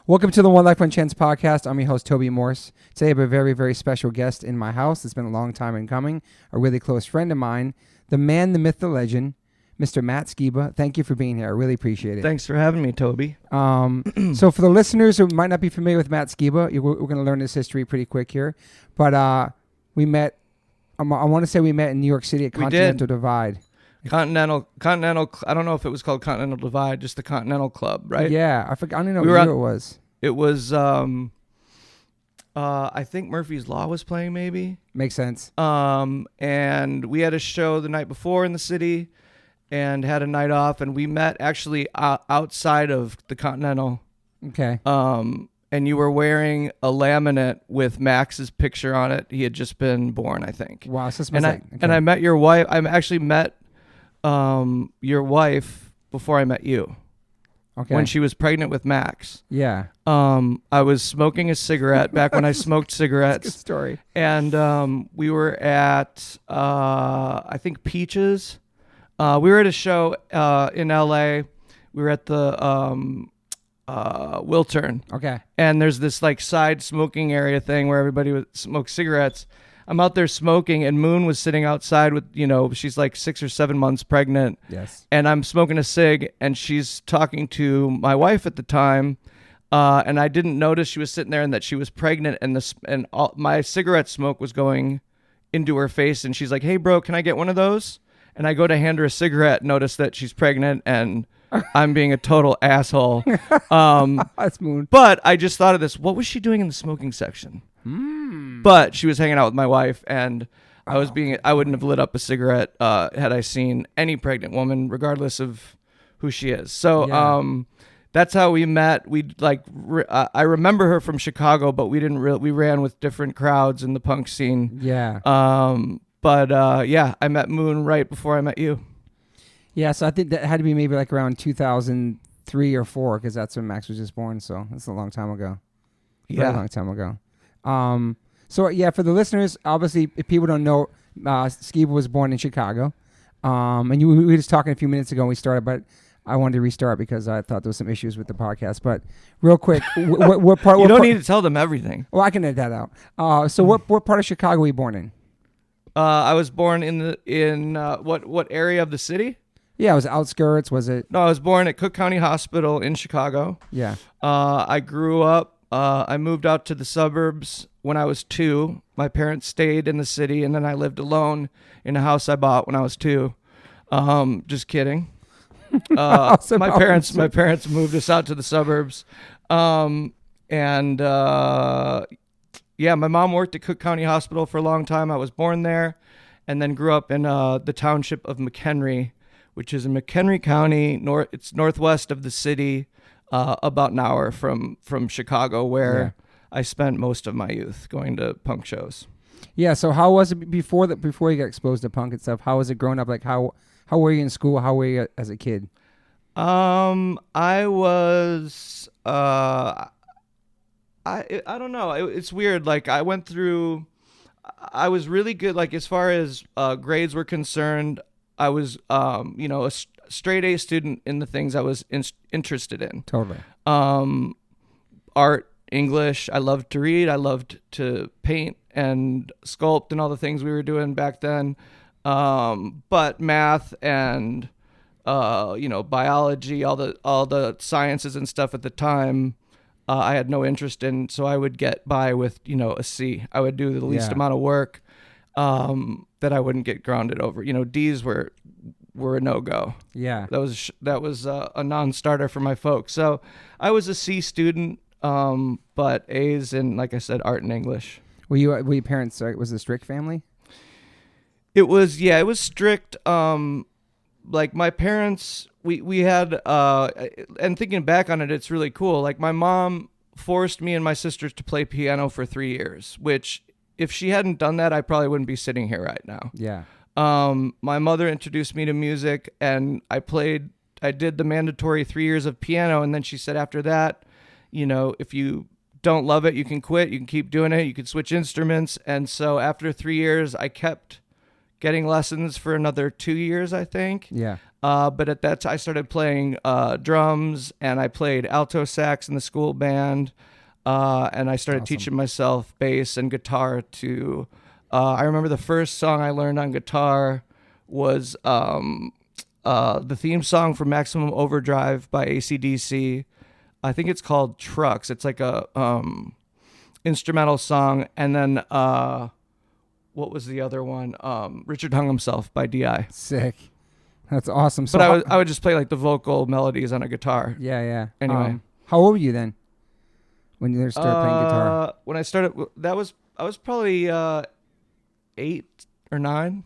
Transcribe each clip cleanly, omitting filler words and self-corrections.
Welcome to the One Life One Chance podcast. I'm your host, Toby Morse. Today I have a very, very special guest in my house. It's been a long time in coming. A really close friend of mine, the man, the myth, the legend, Mr. Matt Skiba. Thank you for being here. I really appreciate it. Thanks for having me, Toby. So for the listeners who might not be familiar with Matt Skiba, we're going to learn his history pretty quick here. But we met, I want to say we met in New York City at Continental Divide. Continental. I don't know if it was called Continental Divide, just the Continental Club, right? Yeah, I forgot. I don't know what year it was. It was, I think Murphy's Law was playing, maybe. Makes sense. And we had a show the night before in the city, and had a night off, and we met actually outside of the Continental. Okay. And you were wearing a laminate with Max's picture on it. He had just been born, I think. Wow, so and I met your wife. I actually met your wife before I met you. Okay. When she was pregnant with Max. Yeah. I was smoking a cigarette back when I smoked cigarettes. That's a good story. And we were at I think Peaches. We were at a show in LA. We were at the Wiltern. Okay. And there's this like side smoking area thing where everybody would smoke cigarettes. I'm out there smoking, and Moon was sitting outside with, she's like 6 or 7 months pregnant. Yes. And I'm smoking a cig, and she's talking to my wife at the time. And I didn't notice she was sitting there and that she was pregnant, and my cigarette smoke was going into her face. And she's like, "Hey, bro, can I get one of those?" And I go to hand her a cigarette, notice that she's pregnant, and I'm being a total asshole. That's Moon. But I just thought of this. What was she doing in the smoking section? But she was hanging out with my wife, and I wouldn't have lit up a cigarette had I seen any pregnant woman, regardless of who she is. So that's how we met. I remember her from Chicago, but we ran with different crowds in the punk scene. Yeah. I met Moon right before I met you. Yeah, so I think that had to be maybe like around 2003 or 4, because that's when Max was just born. So that's a long time ago. Very long time ago. So yeah, for the listeners, obviously, if people don't know, Skeebs was born in Chicago. And we were just talking a few minutes ago when we started, but I wanted to restart because I thought there was some issues with the podcast. But real quick, what part? You don't need to tell them everything. Well, I can edit that out. So what part of Chicago were you born in? I was born in what area of the city? Yeah, it was outskirts. Was it? No, I was born at Cook County Hospital in Chicago. Yeah. I grew up. I moved out to the suburbs when I was 2. My parents stayed in the city, and then I lived alone in a house I bought when I was 2. Just kidding. My parents moved us out to the suburbs. My mom worked at Cook County Hospital for a long time. I was born there, and then grew up in the township of McHenry, which is in McHenry County. It's northwest of the city. About an hour from Chicago, where I spent most of my youth going to punk shows. Yeah. So how was it before you got exposed to punk and stuff? How was it growing up? Like how were you in school? How were you as a kid? I was I don't know. It's weird. Like I was really good. Like as far as grades were concerned, I was a straight A student in the things I was interested in. Totally. Art, English. I loved to read. I loved to paint and sculpt and all the things we were doing back then. But math and biology, all the sciences and stuff at the time, I had no interest in. So I would get by with a C. I would do the least amount of work that I wouldn't get grounded over. D's were a no-go. Yeah. That was a non-starter for my folks. So I was a C student, but A's in, like I said, art and English. Were your parents, was it a strict family? It was strict. Like my parents, we had, and thinking back on it, it's really cool. Like my mom forced me and my sisters to play piano for 3 years, which if she hadn't done that, I probably wouldn't be sitting here right now. Yeah. My mother introduced me to music, and I did the mandatory 3 years of piano. And then she said, after that, if you don't love it, you can quit, you can keep doing it, you can switch instruments. And so after 3 years, I kept getting lessons for another 2 years, I think. Yeah. But at that time, I started playing drums, and I played alto sax in the school band, and I started teaching myself bass and guitar too. I remember the first song I learned on guitar was the theme song for Maximum Overdrive by AC/DC. I think it's called Trucks. It's like a instrumental song. And then what was the other one? Richard Hung Himself by D.I. Sick. That's awesome. So but I would just play like the vocal melodies on a guitar. Yeah. Anyway. How old were you then when you started playing guitar? When I started, I was probably 8 or 9.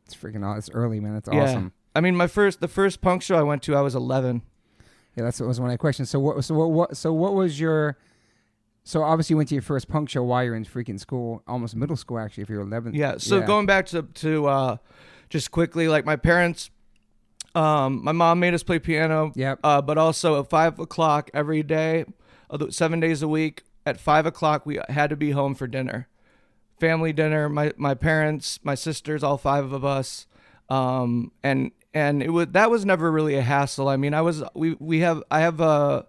It's freaking awesome. It's early, man. That's Yeah. awesome. I mean, the first punk show I went to, I was 11. Yeah, that was one of my questions. So what was your? So obviously you went to your first punk show while you're in freaking school, almost middle school actually, if you're 11. Yeah. So going back to just quickly, like my parents, my mom made us play piano. Yep. But also at 5 o'clock every day, 7 days a week, at 5 o'clock we had to be home for dinner, family dinner. My parents, my sisters, all 5 of us, and that was never really a hassle. I mean, I have a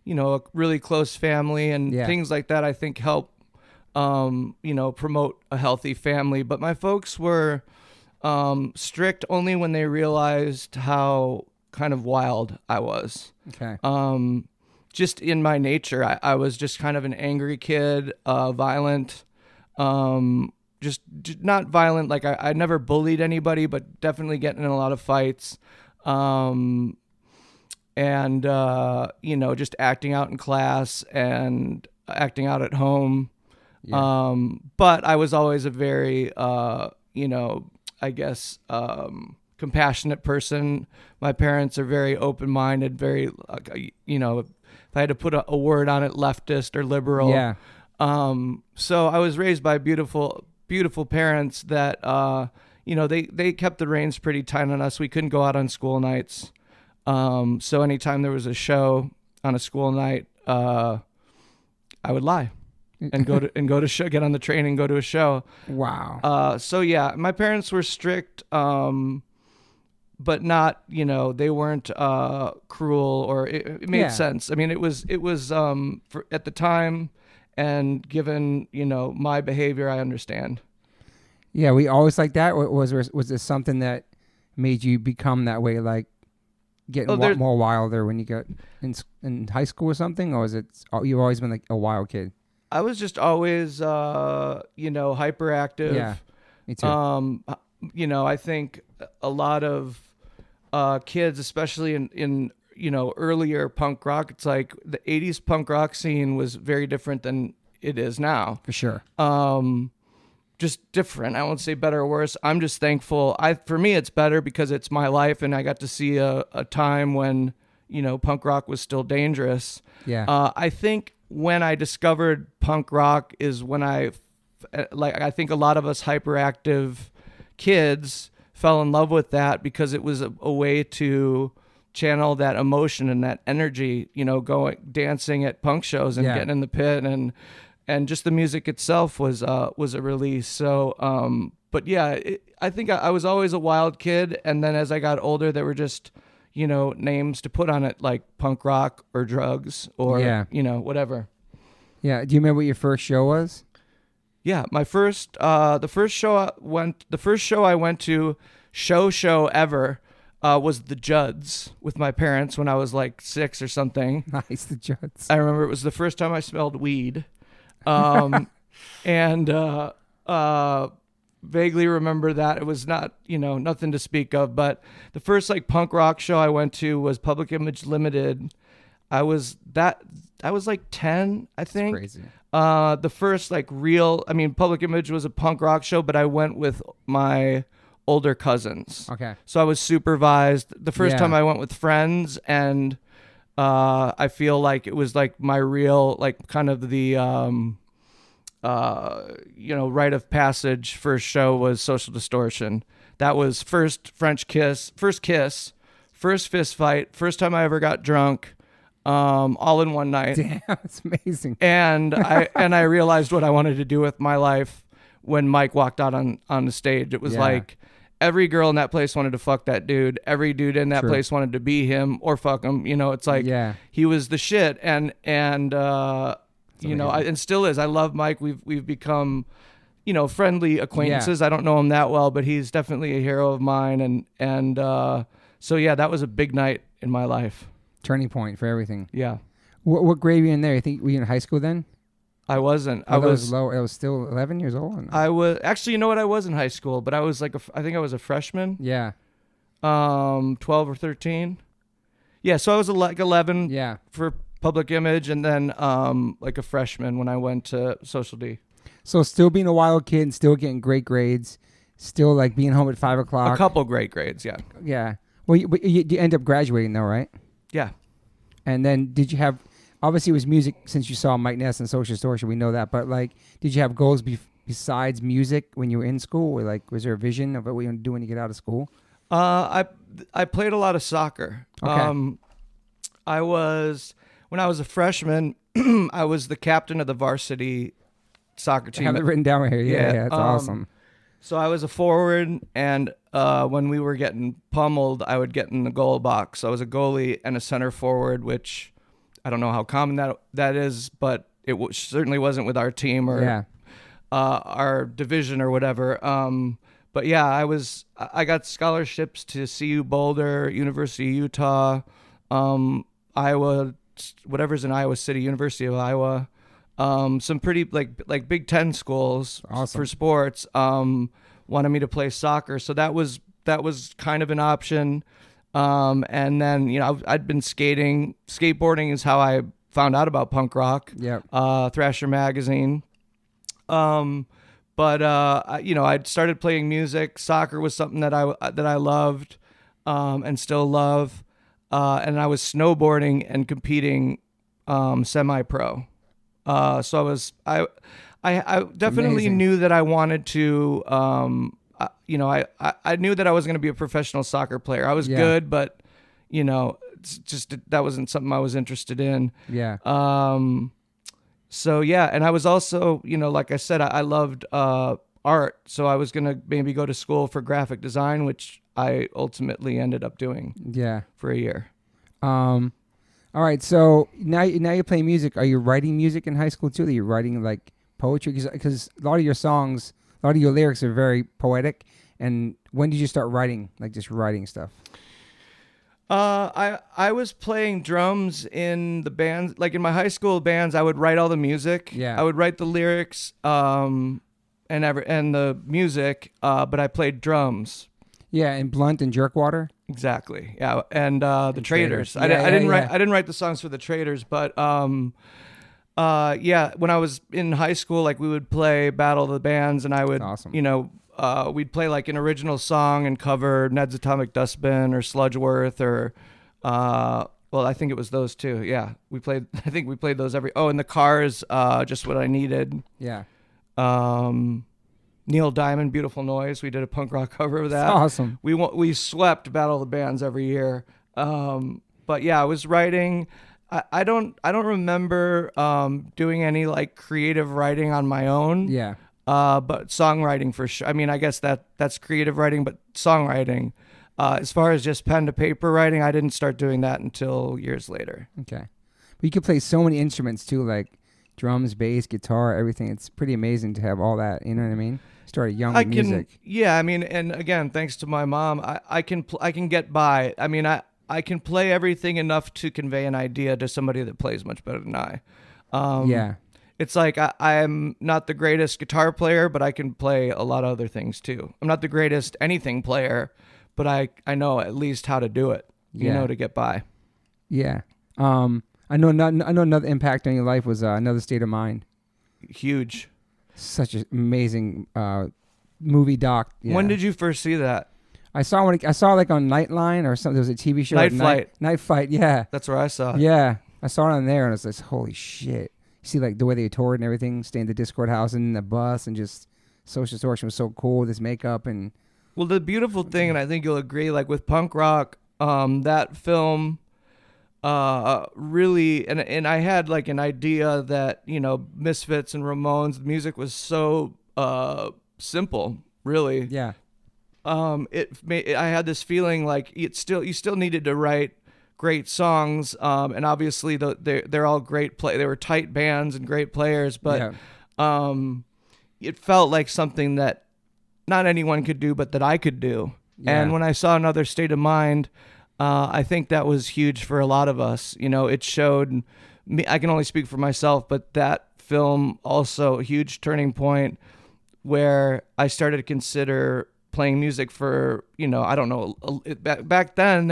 a really close family, and things like that I think help promote a healthy family. But my folks were strict only when they realized how kind of wild I was. Okay. Just in my nature, I was just kind of an angry kid, violent, just not violent. Like I never bullied anybody, but definitely getting in a lot of fights. And just acting out in class and acting out at home. Yeah. But I was always a very, I guess, compassionate person. My parents are very open-minded, very, if I had to put a word on it, leftist or liberal. Yeah. So I was raised by beautiful parents that, they kept the reins pretty tight on us. We couldn't go out on school nights. So anytime there was a show on a school night, I would lie and go to show, get on the train and go to a show. Wow. So yeah, my parents were strict, but not, they weren't, cruel, or it made sense. I mean, it was, at the time, and given, my behavior, I understand. Yeah. We always like that. Or was there something that made you become that way? Like, getting more wilder when you got in high school or something, or is it you've always been like a wild kid? I was just always hyperactive. Yeah, me too. I think a lot of kids, especially in earlier punk rock, it's like the 80s punk rock scene was very different than it is now. For sure. Just different. I won't say better or worse. I'm just thankful. For me, it's better because it's my life, and I got to see a time when, punk rock was still dangerous. Yeah. I think when I discovered punk rock is when I think a lot of us hyperactive kids fell in love with that because it was a way to channel that emotion and that energy, going dancing at punk shows and getting in the pit, and just the music itself was a release. So, but yeah, I think I was always a wild kid. And then as I got older, there were just, names to put on it, like punk rock or drugs or, whatever. Yeah. Do you remember what your first show was? Yeah. My first, the first show I went to show ever, was the Judds with my parents when I was like 6 or something. Nice. The Judds. I remember it was the first time I smelled weed. And vaguely remember that it was not, nothing to speak of, but the first like punk rock show I went to was Public Image Limited. I was like 10, I think. That's crazy. The first like Public Image was a punk rock show, but I went with my older cousins. Okay. So I was supervised. The first time I went with friends, and I feel like it was like my real, like kind of the, rite of passage first show was Social Distortion. That was first kiss, first fist fight, first time I ever got drunk, all in one night. Damn, that's amazing. And I realized what I wanted to do with my life when Mike walked out on the stage. It was like every girl in that place wanted to fuck that dude. Every dude in that place wanted to be him or fuck him. You know, it's like he was the shit. And you know, and still is. I love Mike. We've become, you know, friendly acquaintances. I don't know him that well, but he's definitely a hero of mine. And so yeah, that was a big night in my life. Turning point for everything. Yeah. What grade were you in there? You think were you in high school then? I wasn't. I was low. I was still 11 years old. Or no? I was actually. You know what? I was in high school, but I was like I think I was a freshman. Yeah. 12 or 13. Yeah. So I was like 11. Yeah. For public image, and then like a freshman when I went to Social D. So still being a wild kid, and still getting great grades, still like being home at 5 o'clock. A couple great grades. Yeah. Yeah. Well, you end up graduating though, right? Yeah. And then did you have? Obviously, it was music since you saw Mike Ness and Social Distortion. We know that. But, like, did you have goals besides music when you were in school? Or, like, was there a vision of what you were going to do when you get out of school? I played a lot of soccer. Okay. When I was a freshman, I was the captain of the varsity soccer team. I have it written down right here. Yeah, that's awesome. So I was a forward, and when we were getting pummeled, I would get in the goal box. So I was a goalie and a center forward, which... I don't know how common that is, but it certainly wasn't with our team or our division or whatever. But yeah, I got scholarships to CU Boulder, University of Utah, Iowa, whatever's in Iowa City, University of Iowa. Some pretty like Big Ten schools for sports wanted me to play soccer, so that was kind of an option. And then, you know, I'd been skating. Skateboarding is how I found out about punk rock. Yeah. Thrasher magazine. But you know, I'd started playing music. Soccer was something that I loved, and still love. And I was snowboarding and competing, semi-pro. So I definitely knew that I wanted to, you know, I knew that I was going to be a professional soccer player. I was good, but, you know, it's just that wasn't something I was interested in. Yeah. So, yeah. And I was also, you know, like I said, I loved art. So I was going to maybe go to school for graphic design, which I ultimately ended up doing for a year. All right. So now you're playing music. Are you writing music in high school, too? Are you writing, like, poetry? Because a lot of your songs... A lot of your lyrics are very poetic. And when did you start writing, like just writing stuff? I was playing drums in the bands, like in my high school bands. I would write all the music. Yeah. I would write the lyrics, and the music. But I played drums. Yeah, and Blunt and Jerkwater. Exactly. Yeah, and the Traders. I didn't write the songs for the Traders, but yeah, when I was in high school, like we would play Battle of the Bands, and I would, you know, we'd play like an original song and cover Ned's Atomic Dustbin or Sludgeworth or, well, I think it was those two. Yeah, I think we played those in the Cars, Just What I Needed. Yeah. Neil Diamond, Beautiful Noise. We did a punk rock cover of that. That's awesome. We swept Battle of the Bands every year. But yeah, I was writing. I don't remember doing any like creative writing on my own. Yeah. But songwriting for sure. I mean, I guess that's creative writing, but songwriting. As far as just pen to paper writing, I didn't start doing that until years later. Okay. But you can play so many instruments too, like drums, bass, guitar, everything. It's pretty amazing to have all that. You know what I mean? Started young with music. Yeah, I mean, and again, thanks to my mom, I can get by. I mean, I can play everything enough to convey an idea to somebody that plays much better than I. Yeah. It's like I'm not the greatest guitar player, but I can play a lot of other things too. I'm not the greatest anything player, but I know at least how to do it, you know, to get by. Yeah. I know another impact on your life was Another State of Mind. Huge. Such an amazing movie doc. Yeah. When did you first see that? I saw like on Nightline or something. There was a TV show. Night Flight. Yeah. That's where I saw it. Yeah. I saw it on there and I was like, holy shit. You see like the way they toured and everything, staying in the Discord house and in the bus and just Social Distortion was so cool. This makeup and. Well, the beautiful thing, and I think you'll agree, like with punk rock, that film really, and I had like an idea that, you know, Misfits and Ramones, the music was so simple, really. Yeah. I had this feeling like you still needed to write great songs, and obviously they're all great they were tight bands and great players, but it felt like something that not anyone could do, but that I could do. Yeah. And when I saw Another State of Mind, I think that was huge for a lot of us. It showed me, I can only speak for myself, but that film also a huge turning point where I started to consider playing music for, I don't know, back then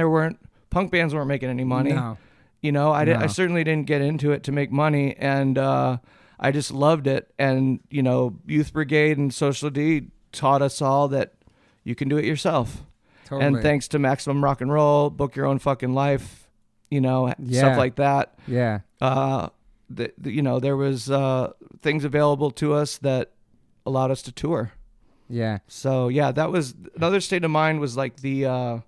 punk bands weren't making any money. No. I certainly didn't get into it to make money, and I just loved it. And, Youth Brigade and Social D taught us all that you can do it yourself. Totally. And thanks to Maximum Rock and Roll, Book Your Own Fucking Life, stuff like that. Yeah. There was things available to us that allowed us to tour. Yeah. So yeah, that was Another State of Mind was like the,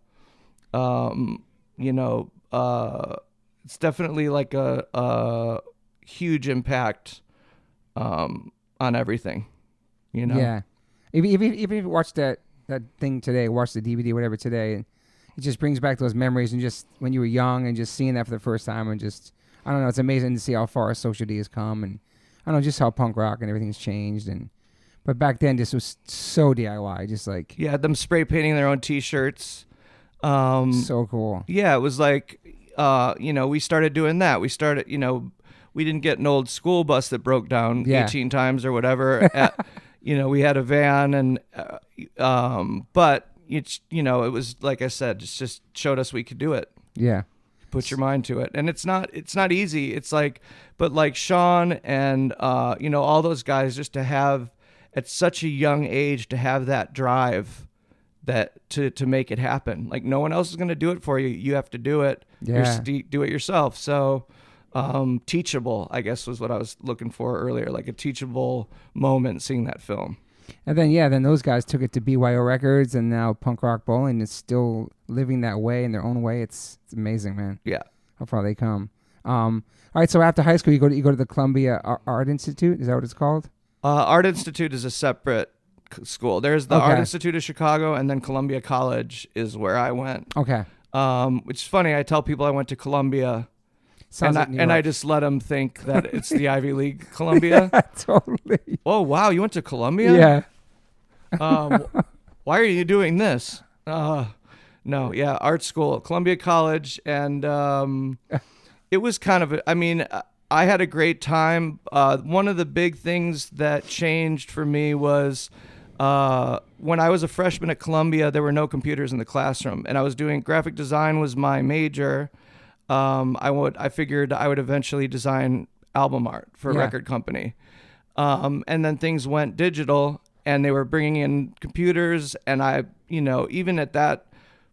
it's definitely like a huge impact on everything. Yeah. Even if you watch that thing today, watch the DVD, whatever today, and it just brings back those memories and just when you were young and just seeing that for the first time and just, I don't know, it's amazing to see how far Social D has come, and I don't know, just how punk rock and everything's changed. But back then, this was so DIY, just like... Yeah, them spray painting their own T-shirts. So cool. Yeah, it was like, we started doing that. We started, we didn't get an old school bus that broke down 18 times or whatever. We had a van, and but it was like I said, it just showed us we could do it. Yeah. Put your mind to it, and it's not easy. It's like, but like Sean and all those guys, just to have at such a young age to have that drive, that to make it happen. Like no one else is going to do it for you. You have to do it. Yeah. Do it yourself. So teachable, I guess, was what I was looking for earlier, like a teachable moment seeing that film. And then those guys took it to BYO Records, and now Punk Rock Bowling is still living that way in their own way. It's amazing, man. Yeah. How far they come. All right, so after high school, you go to the Columbia Art Institute. Is that what it's called? Art Institute is a separate school. There's the Art Institute of Chicago, and then Columbia College is where I went. Okay. Which is funny. I tell people I went to Columbia, and I just let them think that it's the Ivy League Columbia. Yeah, totally. Oh, wow. You went to Columbia? Yeah. Why are you doing this? No, yeah, art school, Columbia College, and it was kind of, I had a great time. One of the big things that changed for me was when I was a freshman at Columbia, there were no computers in the classroom, and I was doing graphic design was my major. I figured I would eventually design album art for a record company. And then things went digital, and they were bringing in computers, and I, even at that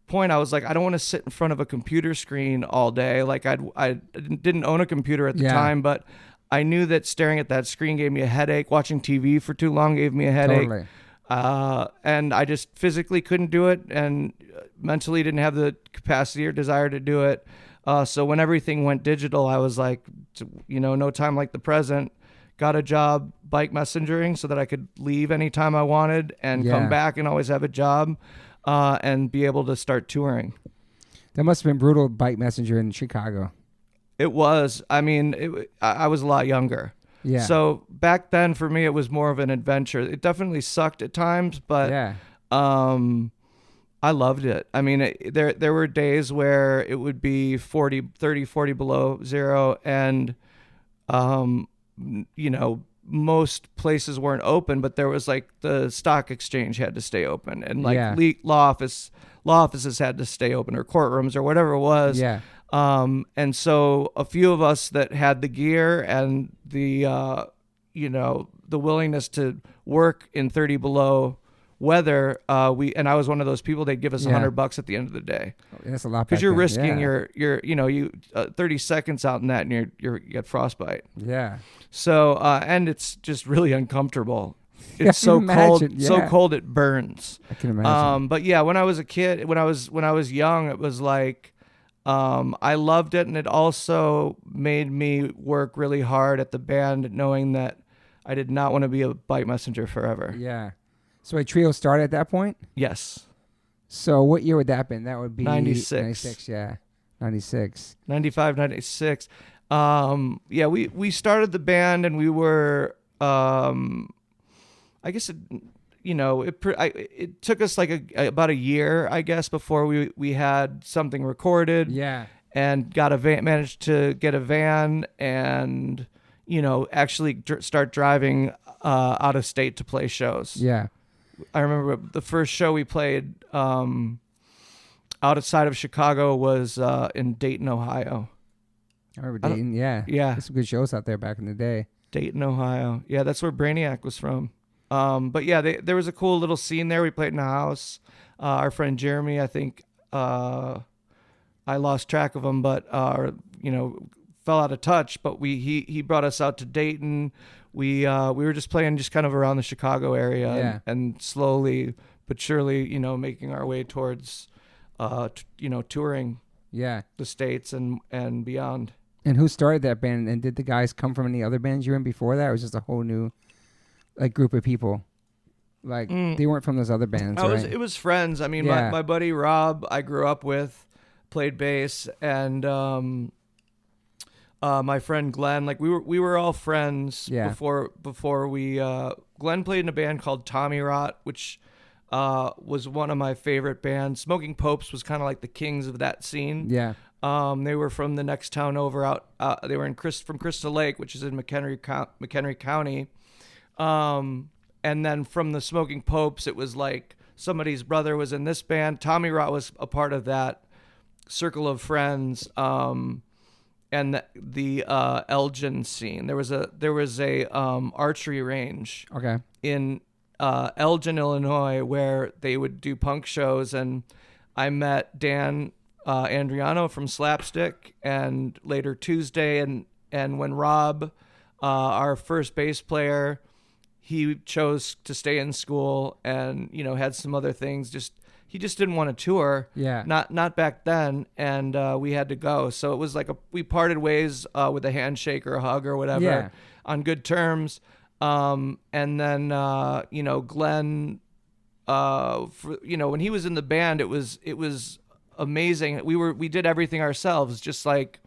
point, I was like, I don't want to sit in front of a computer screen all day. Like I didn't own a computer at the time, but I knew that staring at that screen gave me a headache. Watching TV for too long gave me a headache. Totally. And I just physically couldn't do it, and mentally didn't have the capacity or desire to do it. So when everything went digital, I was like, no time like the present. Got a job bike messengering so that I could leave anytime I wanted and come back and always have a job. And be able to start touring. That must have been brutal, bike messenger in Chicago. It was. I was a lot younger. Yeah. So back then, for me, it was more of an adventure. It definitely sucked at times, but I loved it. There were days where it would be 30, 40 below zero, and most places weren't open, but there was like the stock exchange had to stay open, and like law offices had to stay open, or courtrooms, or whatever it was. Yeah. And so a few of us that had the gear and the willingness to work in 30 below weather, I was one of those people. They'd give us $100 at the end of the day. That's a lot, because you're risking your 30 seconds out in that, and you get frostbite. Yeah. So and it's just really uncomfortable. It's so cold, so cold it burns. I can imagine. But yeah, when I was a kid, when I was young, it was like I loved it, and it also made me work really hard at the band, knowing that I did not want to be a bike messenger forever. Yeah. So a trio started at that point? Yes. So what year would that have been? That would be 96. 96, yeah. 96. 95, 96. Yeah, we started the band and we were, I guess, it took us like about a year, I guess, before we had something recorded. Yeah. And managed to get a van and, actually start driving out of state to play shows. Yeah. I remember the first show we played outside of Chicago was in Dayton, Ohio. I remember Dayton, yeah. Yeah. There's some good shows out there back in the day. Dayton, Ohio. Yeah, that's where Brainiac was from. But yeah, there was a cool little scene there. We played in a house. Our friend Jeremy, I think, I lost track of him, but fell out of touch. But he brought us out to Dayton. We were just playing just kind of around the Chicago area, Yeah. and slowly but surely, making our way towards, touring Yeah. the States and beyond. And who started that band? And did the guys come from any other bands you were in before that? Or was it just a whole new group of people? Like they weren't from those other bands, right? It was friends. I mean, Yeah. my buddy Rob, I grew up with, played bass, and my friend Glenn, like we were all friends. Yeah. Before we Glenn played in a band called Tommy Rot, which was one of my favorite bands. Smoking Popes was kind of like the kings of that scene. Yeah. They were from the next town over out. They were from Crystal Lake, which is in McHenry County. And then from the Smoking Popes, it was like somebody's brother was in this band. Tommy Rot was a part of that circle of friends. And the Elgin scene. There was a archery range. Okay. In Elgin, Illinois, where they would do punk shows, and I met Dan Andriano from Slapstick, and later Tuesday, and when Rob, our first bass player, he chose to stay in school and had some other things. He just didn't want to tour. Yeah. Not back then, and we had to go. So it was like we parted ways with a handshake or a hug or whatever. Yeah. On good terms. And then Glenn, when he was in the band, it was amazing. We did everything ourselves, just like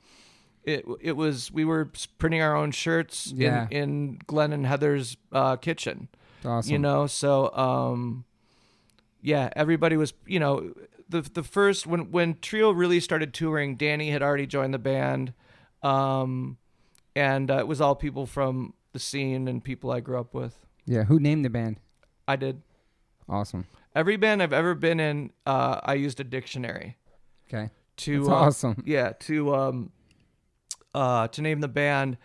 it was. We were printing our own shirts in Glenn and Heather's kitchen. Awesome. So yeah, everybody was, the first, when Trio really started touring, Danny had already joined the band. And it was all people from the scene and people I grew up with. Yeah. Who named the band? I did. Awesome. Every band I've ever been in, I used a dictionary. Okay. That's awesome. Yeah. To name the band.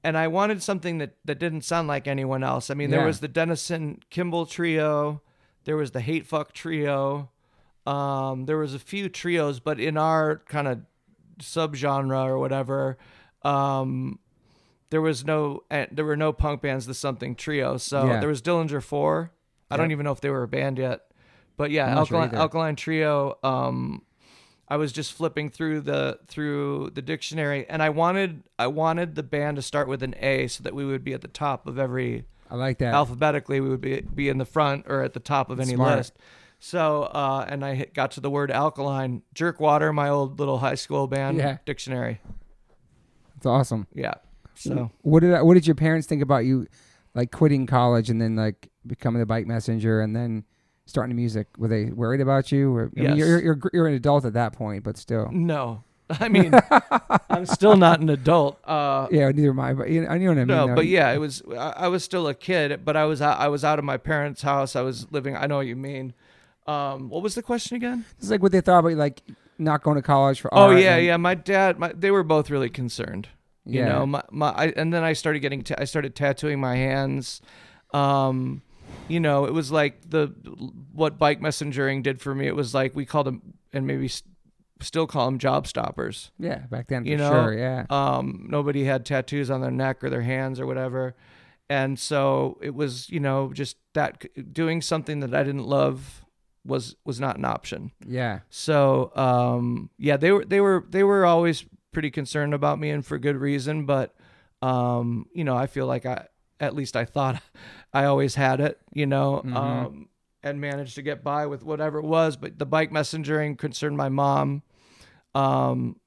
And I wanted something that didn't sound like anyone else. I mean, there was the Dennison Kimball Trio. There was the Hate Fuck Trio. There was a few trios, but in our kind of subgenre or whatever, there were no punk bands, the Something Trio. So there was Dillinger 4. I don't even know if they were a band yet, but yeah, Alkaline Trio. I was just flipping through the dictionary, and I wanted the band to start with an A so that we would be at the top of every. I like that. Alphabetically, we would be in the front or at the top of any list. So, and I got to the word alkaline. Jerkwater, my old little high school band dictionary. That's awesome. Yeah. So, what did your parents think about you, like quitting college and then like becoming a bike messenger and then starting music? Were they worried about you? Or, I mean, you're an adult at that point, but still. No. I mean, I'm still not an adult. Yeah, neither am I. But I know what I mean. No, but yeah, it was. I was still a kid, but I was out of my parents' house. I was living. I know what you mean. What was the question again? It's like what they thought about like not going to college for art. Oh yeah. My dad. They were both really concerned. You know, and then I started I started tattooing my hands. It was like what bike messengering did for me. It was like we called them, and maybe still call them job stoppers. Yeah, back then, sure, yeah. Nobody had tattoos on their neck or their hands or whatever. And so it was, just that doing something that I didn't love was not an option. Yeah. So, they were always pretty concerned about me, and for good reason. But, I feel like at least I thought I always had it, and managed to get by with whatever it was. But the bike messengering concerned my mom.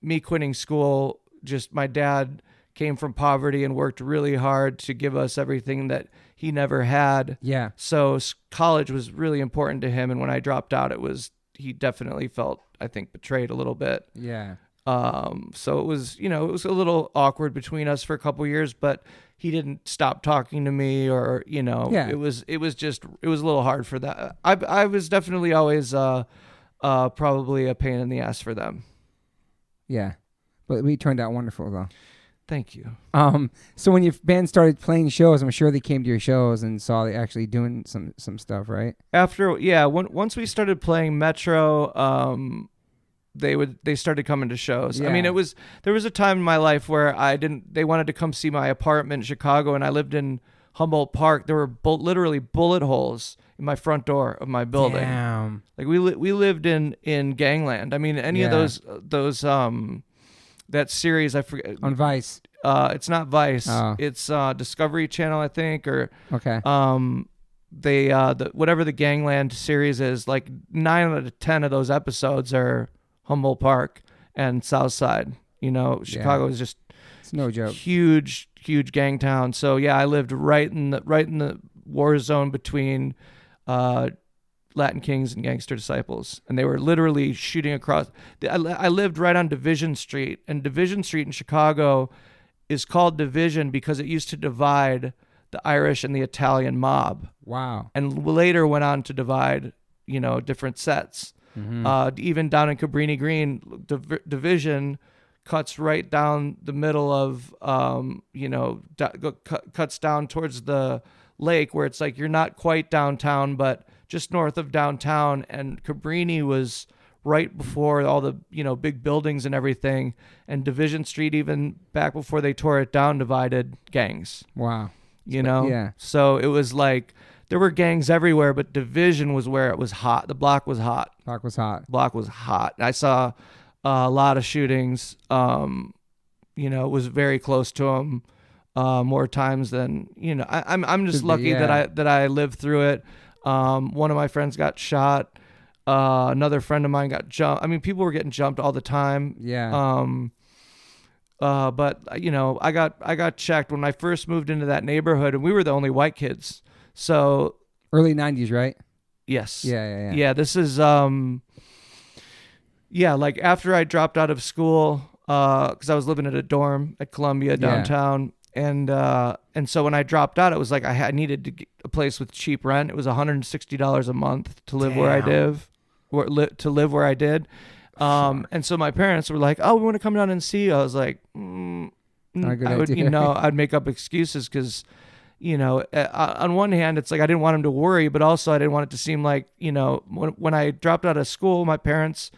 Me quitting school, just my dad came from poverty and worked really hard to give us everything that he never had. Yeah. So college was really important to him. And when I dropped out, he definitely felt, I think, betrayed a little bit. Yeah. So it was a little awkward between us for a couple years, but he didn't stop talking to me or, it was a little hard for that. I was definitely always, probably a pain in the ass for them. Yeah. But we turned out wonderful though. Thank you. So when your band started playing shows, I'm sure they came to your shows and saw they actually doing some stuff, right? Once we started playing Metro, they started coming to shows. Yeah. I mean, there was a time in my life where they wanted to come see my apartment in Chicago, and I lived in Humboldt Park. There were literally bullet holes in my front door of my building. Damn. Like we lived in Gangland. I mean, any of those that series, I forget. On Vice. It's not Vice. Oh. It's Discovery Channel, I think, or okay. Whatever the Gangland series is, like 9 out of 10 of those episodes are Humboldt Park and South Side. Chicago is just it's no joke. Huge gang town. So yeah, I lived right in the war zone between Latin Kings and Gangster Disciples, and they were literally shooting across. I lived right on Division Street, and Division Street in Chicago is called Division because it used to divide the Irish and the Italian mob. Wow. And later went on to divide, different sets. Mm-hmm. Even down in Cabrini Green, Division cuts right down the middle of, cuts down towards the lake where it's like you're not quite downtown, but just north of downtown. And Cabrini was right before all the, big buildings and everything. And Division Street, even back before they tore it down, divided gangs. Wow. Yeah. So it was like there were gangs everywhere, but Division was where it was hot. The block was hot. Block was hot. I saw a lot of shootings. It was very close to them more times than, I'm just lucky that I lived through it. One of my friends got shot. Another friend of mine got jumped. I mean, people were getting jumped all the time. Yeah. But I got checked when I first moved into that neighborhood, and we were the only white kids. So early 90s, right? Yes. Yeah. Yeah. This is like after I dropped out of school, because I was living at a dorm at Columbia downtown, and so when I dropped out, it was like I needed to get a place with cheap rent. It was $160 a month to live where I live, to live where I did. And so my parents were like, "Oh, we want to come down and see you." I was like, I'd make up excuses because, on one hand, it's like I didn't want them to worry, but also I didn't want it to seem like, when I dropped out of school, my parents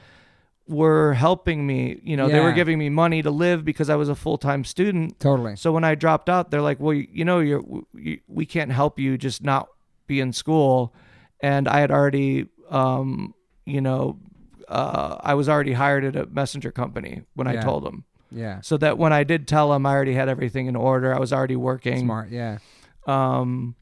were helping me. They were giving me money to live because I was a full-time student. Totally. So when I dropped out, they're like, "Well, we can't help you just not be in school." And I had already, I was already hired at a messenger company when I told them. Yeah. So that when I did tell them, I already had everything in order. I was already working. Smart. Yeah. I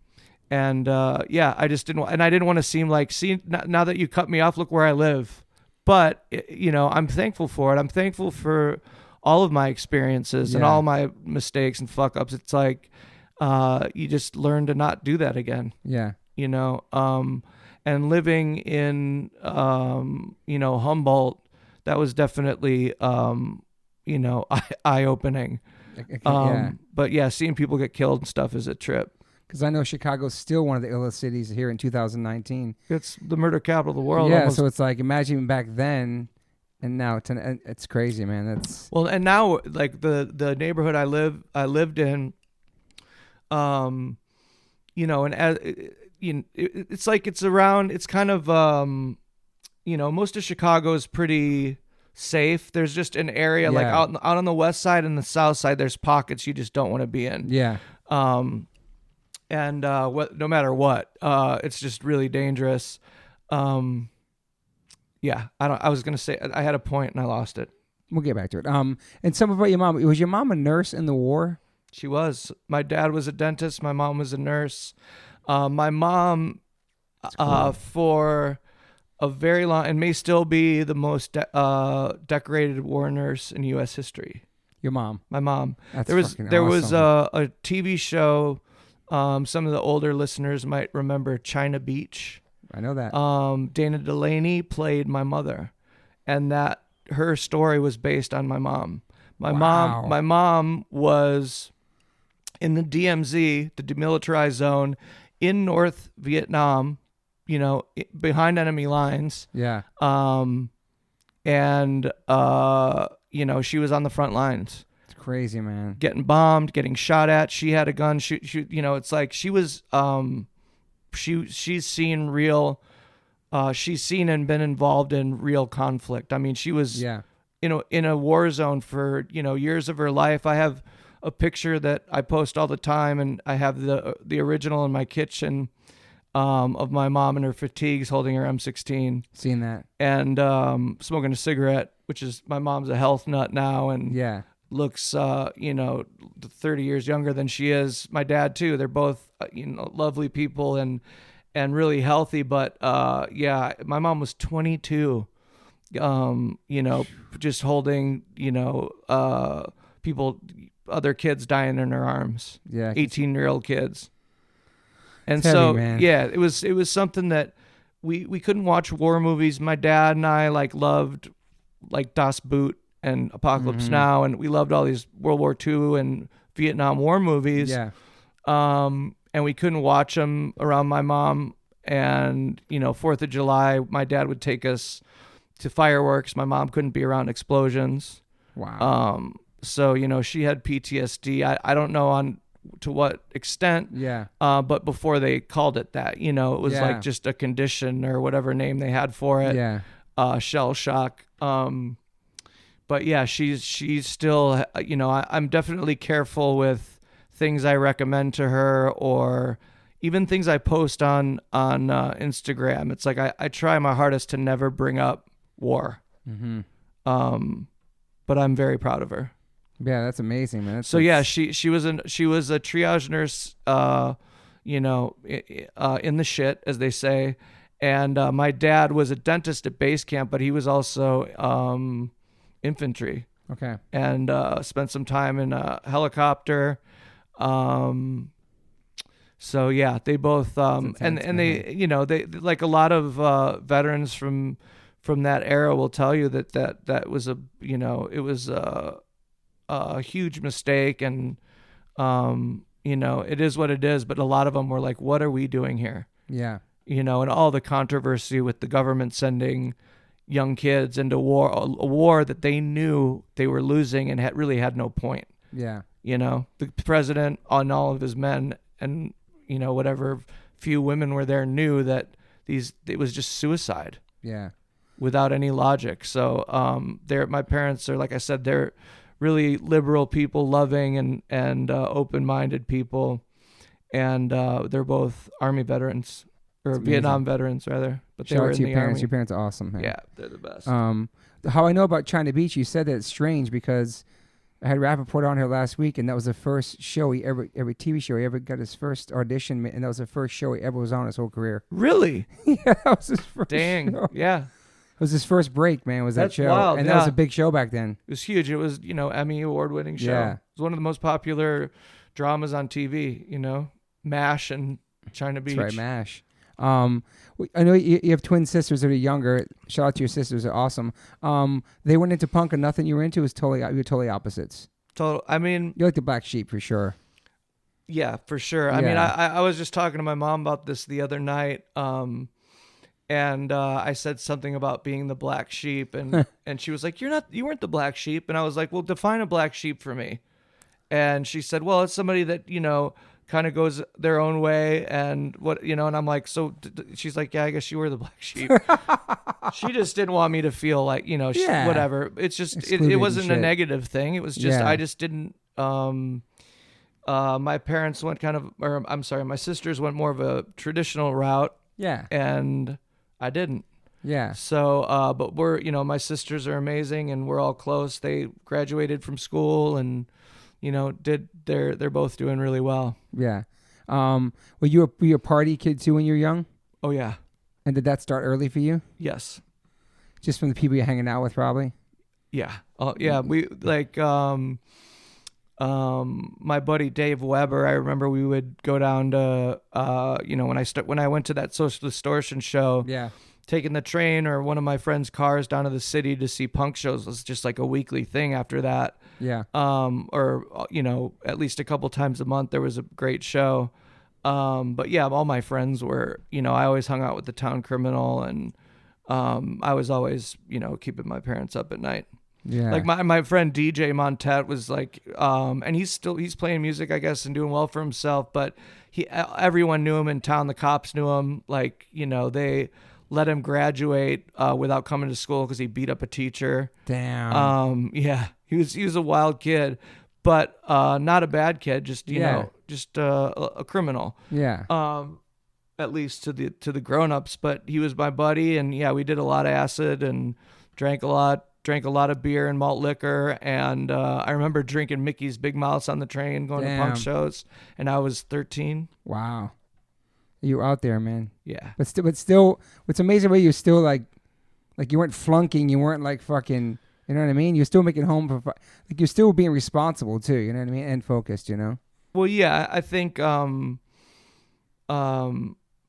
just didn't want to seem like, see, now that you cut me off, look where I live. But, I'm thankful for it. I'm thankful for all of my experiences and all my mistakes and fuck ups. It's like, you just learn to not do that again. Yeah. And living in, Humboldt, that was definitely, eye-opening. But yeah, seeing people get killed and stuff is a trip. Because I know Chicago's still one of the illest cities here in 2019. It's the murder capital of the world. Yeah, almost. so it's like, imagine back then and now. It's crazy, man. And now, like the neighborhood I lived in, and it's like it's around. It's kind of, most of Chicago is pretty safe. There's just an area like out on the west side and the south side. There's pockets you just don't want to be in. Yeah. No matter what, it's just really dangerous. I was gonna say I had a point and I lost it. We'll get back to it. And some about your mom. Was your mom a nurse in the war? She was. My dad was a dentist. My mom was a nurse. My mom, cool. for a very long, and may still be the most decorated war nurse in U.S. history. Your mom. My mom. That's there was awesome. a TV show. Some of the older listeners might remember China Beach. I know that. Dana Delaney played my mother, and that her story was based on my mom. My mom was in the DMZ, the demilitarized zone, in North Vietnam, behind enemy lines. Yeah. And she was on the front lines. It's crazy, man. Getting bombed, getting shot at. She had a gun. She it's like she was, she's seen real, she's seen and been involved in real conflict. I mean, she was, in a war zone for, years of her life. I have a picture that I post all the time, and I have the original in my kitchen, of my mom in her fatigues holding her M16. Seen that. And smoking a cigarette, which is, my mom's a health nut now and looks 30 years younger than she is. My dad too. They're both lovely people and really healthy, but my mom was 22, just holding people, other kids dying in her arms. 18-year-old kids. And heavy, so, man. it was something that we couldn't watch war movies. My dad and I loved Das Boot and Apocalypse Now, and we loved all these World War II and Vietnam War movies. Yeah. And we couldn't watch them around my mom. And 4th of July, my dad would take us to fireworks. My mom couldn't be around explosions. Wow. So she had PTSD. I don't know to what extent. Yeah. But before they called it that, it was like just a condition or whatever name they had for it. Yeah. Shell shock. But yeah, she's still, I'm definitely careful with things I recommend to her, or even things I post on Instagram. It's like, I try my hardest to never bring up war. Mm-hmm. But I'm very proud of her. Yeah, that's amazing, man. She was a triage nurse, in the shit, as they say. And my dad was a dentist at base camp, but he was also infantry. Okay. And spent some time in a helicopter. So yeah, they both they they, like a lot of veterans from that era will tell you that was it was a huge mistake, and it is what it is. But a lot of them were like, what are we doing here? Yeah. And all the controversy with the government sending young kids into a war that they knew they were losing and really had no point. Yeah. The president and all of his men and whatever few women were there knew that it was just suicide. Yeah. Without any logic. So my parents are, like I said, they're really liberal people, loving and open-minded people, and they're both Army veterans, or Vietnam veterans rather. But they were in the Army. Your parents are awesome, man. Yeah, they're the best. How I know about China Beach, you said that it's strange because I had Rappaport on here last week, and that was the first show every TV show he ever got his first audition, and that was the first show he ever was on his whole career. Really? Yeah, that was his first Dang, show. Yeah. It was his first break, man, was That's that show. wild, and that was a big show back then. It was huge. It was, Emmy award-winning show. Yeah. It was one of the most popular dramas on TV, MASH and China Beach. That's right, MASH. I know you have twin sisters that are younger. Shout out to your sisters. They're awesome. They went into punk and nothing you were into. You were totally opposites. I mean, you're like the black sheep for sure. Yeah, for sure. Yeah. I mean, I was just talking to my mom about this the other night. And I said something about being the black sheep, and she was like, you weren't the black sheep. And I was like, well, define a black sheep for me. And she said, well, it's somebody that, kind of goes their own way, and and I'm like, so she's like, yeah, I guess you were the black sheep. She just didn't want me to feel like, whatever. It's just, it wasn't a negative thing. It was just, I just didn't, my parents went my sisters went more of a traditional route. Yeah. And I didn't. Yeah. So, but we're, my sisters are amazing, and we're all close. They graduated from school, and they're both doing really well. Yeah. Were you a party kid too when you were young? Oh yeah. And did that start early for you? Yes. Just from the people you're hanging out with, probably. Yeah. Oh yeah. We like my buddy Dave Weber. I remember we would go down to when I went to that Social Distortion show. Yeah. Taking the train or one of my friends' cars down to the city to see punk shows was just like a weekly thing after that. Yeah. Or at least a couple times a month there was a great show. But yeah, all my friends were, I always hung out with the Town Criminal, and I was always, keeping my parents up at night. Yeah. Like my friend DJ Montet was like, and he's playing music, I guess, and doing well for himself, but everyone knew him in town. The cops knew him. Like, they let him graduate without coming to school because he beat up a teacher. Damn. Yeah, he was a wild kid, but not a bad kid. Just just a criminal. Yeah. At least to the grown-ups. But he was my buddy, and yeah, we did a lot of acid and drank a lot of beer and malt liquor. And I remember drinking Mickey's Big Mouths on the train, going to punk shows, and I was 13. Wow. You were out there, man. Yeah. But still, what's amazing about you is still like you weren't flunking, you weren't like fucking, you know what I mean? You're still making home for, like you're still being responsible too, you know what I mean? And focused, Well, yeah, I think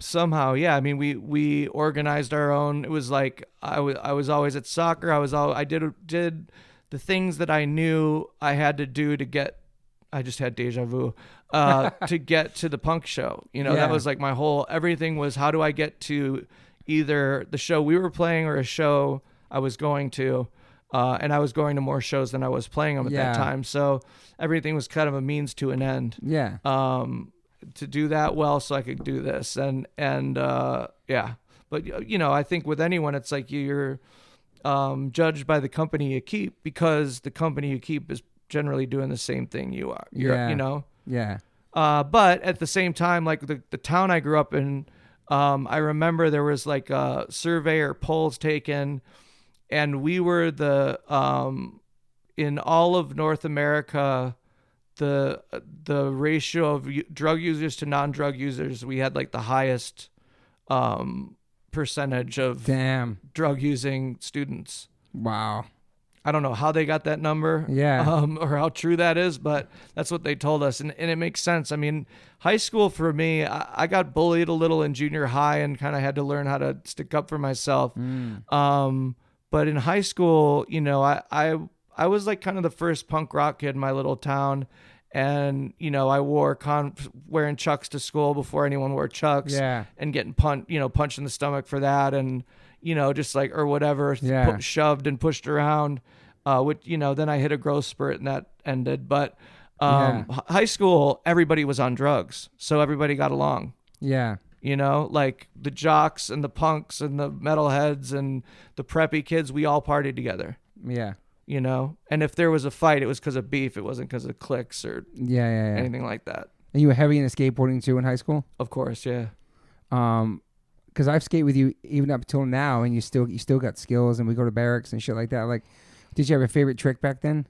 somehow, yeah. I mean, we organized our own. It was like I was always at soccer. I did the things that I knew I had to do to get. I just had deja vu to get to the punk show. That was like my whole, everything was, how do I get to either the show we were playing or a show I was going to, and I was going to more shows than I was playing them at that time. So everything was kind of a means to an end. Yeah. To do that well, so I could do this, and yeah. But I think with anyone, it's like you're judged by the company you keep, because the company you keep is generally doing the same thing you are. Yeah. But at the same time, like the town I grew up in, I remember there was like a survey or polls taken, and we were in all of North America, the ratio of drug users to non-drug users, we had like the highest percentage of drug using students. Wow. I don't know how they got that number, or how true that is, but that's what they told us, and it makes sense. I mean, high school for me, I got bullied a little in junior high and kind of had to learn how to stick up for myself. But in high school, I was like kind of the first punk rock kid in my little town, and I wore wearing Chucks to school before anyone wore Chucks, and getting punched in the stomach for that, and just like, or whatever, shoved and pushed around, which, then I hit a growth spurt and that ended. But high school, everybody was on drugs, so everybody got along. Yeah. Like the jocks and the punks and the metalheads and the preppy kids, we all partied together. Yeah. And if there was a fight, it was because of beef. It wasn't because of cliques or anything like that. And you were heavy into skateboarding too in high school? Of course, yeah. Because I've skated with you even up till now, and you still got skills, and we go to barracks and shit like that. Like, did you have a favorite trick back then?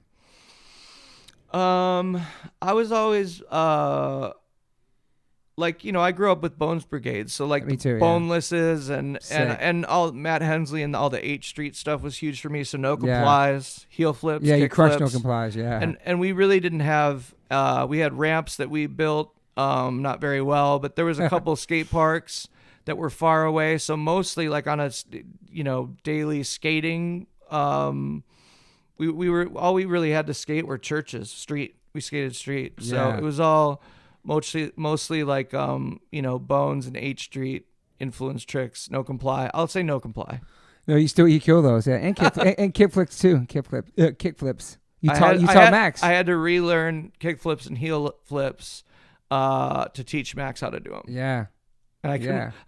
I was always I grew up with Bones Brigade, so like Me too, Bonelesses and all Matt Hensley and all the 8th Street stuff was huge for me. So no complies, heel flips, you kick crushed flips. no complies, And we really didn't have. We had ramps that we built, not very well, but there was a couple skate parks that were far away. So mostly like on a daily skating. We really had to skate were churches, street. We skated street, so it was all. Mostly like Bones and 8th Street influence tricks. No comply. I'll say no comply. No, you kill those, and kick flips too. Kick flips. You taught Max. I had to relearn kick flips and heel flips to teach Max how to do them. Yeah, and I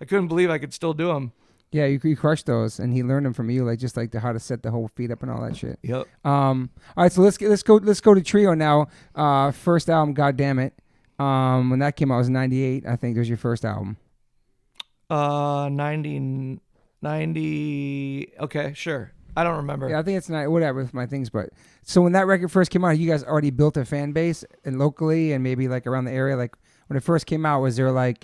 couldn't believe I could still do them. Yeah, you crushed those, and he learned them from you, like just like how to set the whole feet up and all that shit. Yep. All right, so let's go to Trio now. First album, God Damn It. When that came out, it was 98. I think it was your first album. 90. Okay, sure. I don't remember. Yeah, I think it's not whatever with my things. But so when that record first came out, you guys already built a fan base and locally and maybe like around the area. Like when it first came out, was there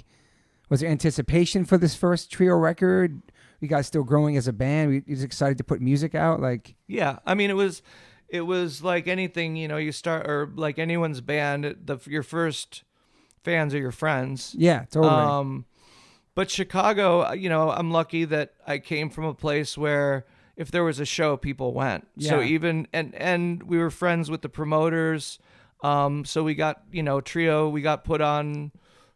anticipation for this first Trio record? You guys still growing as a band? You just excited to put music out? Like, yeah, I mean, it was like anything, you start, or like anyone's band, your first fans are your friends. Yeah, totally. But Chicago, I'm lucky that I came from a place where if there was a show, people went. Yeah. So even, and we were friends with the promoters. So we got, Trio, we got put on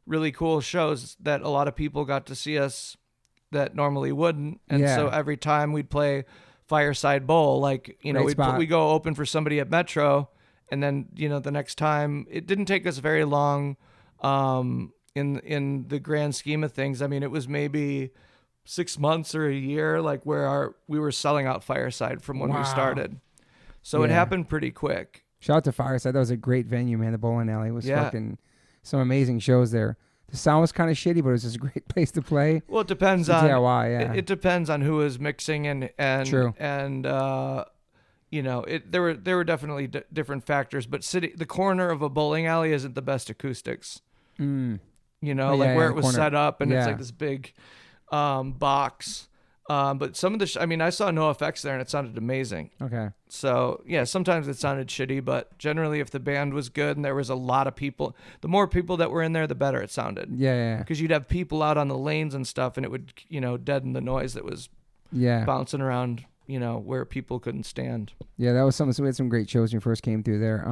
really cool shows that a lot of people got to see us that normally wouldn't. And so every time we'd play Fireside Bowl, like, we go open for somebody at Metro. And then, the next time, it didn't take us very long, in the grand scheme of things. I mean, it was maybe 6 months or a year, like where we were selling out Fireside from when we started. So it happened pretty quick. Shout out to Fireside. That was a great venue, man. The bowling alley was fucking some amazing shows there. The sound was kind of shitty, but it was just a great place to play. Well, it depends on DIY, yeah. It depends on who is mixing and True. And there were definitely different factors, but the corner of a bowling alley isn't the best acoustics. Where it was corner. Set up and it's like this big box. But some of I saw NoFX there and it sounded amazing. Okay. So yeah, sometimes it sounded shitty, but generally if the band was good and there was a lot of people, the more people that were in there, the better it sounded. Yeah. Because you'd have people out on the lanes and stuff and it would, deaden the noise that was bouncing around, where people couldn't stand. Yeah, that was something. So we had some great shows when you first came through there.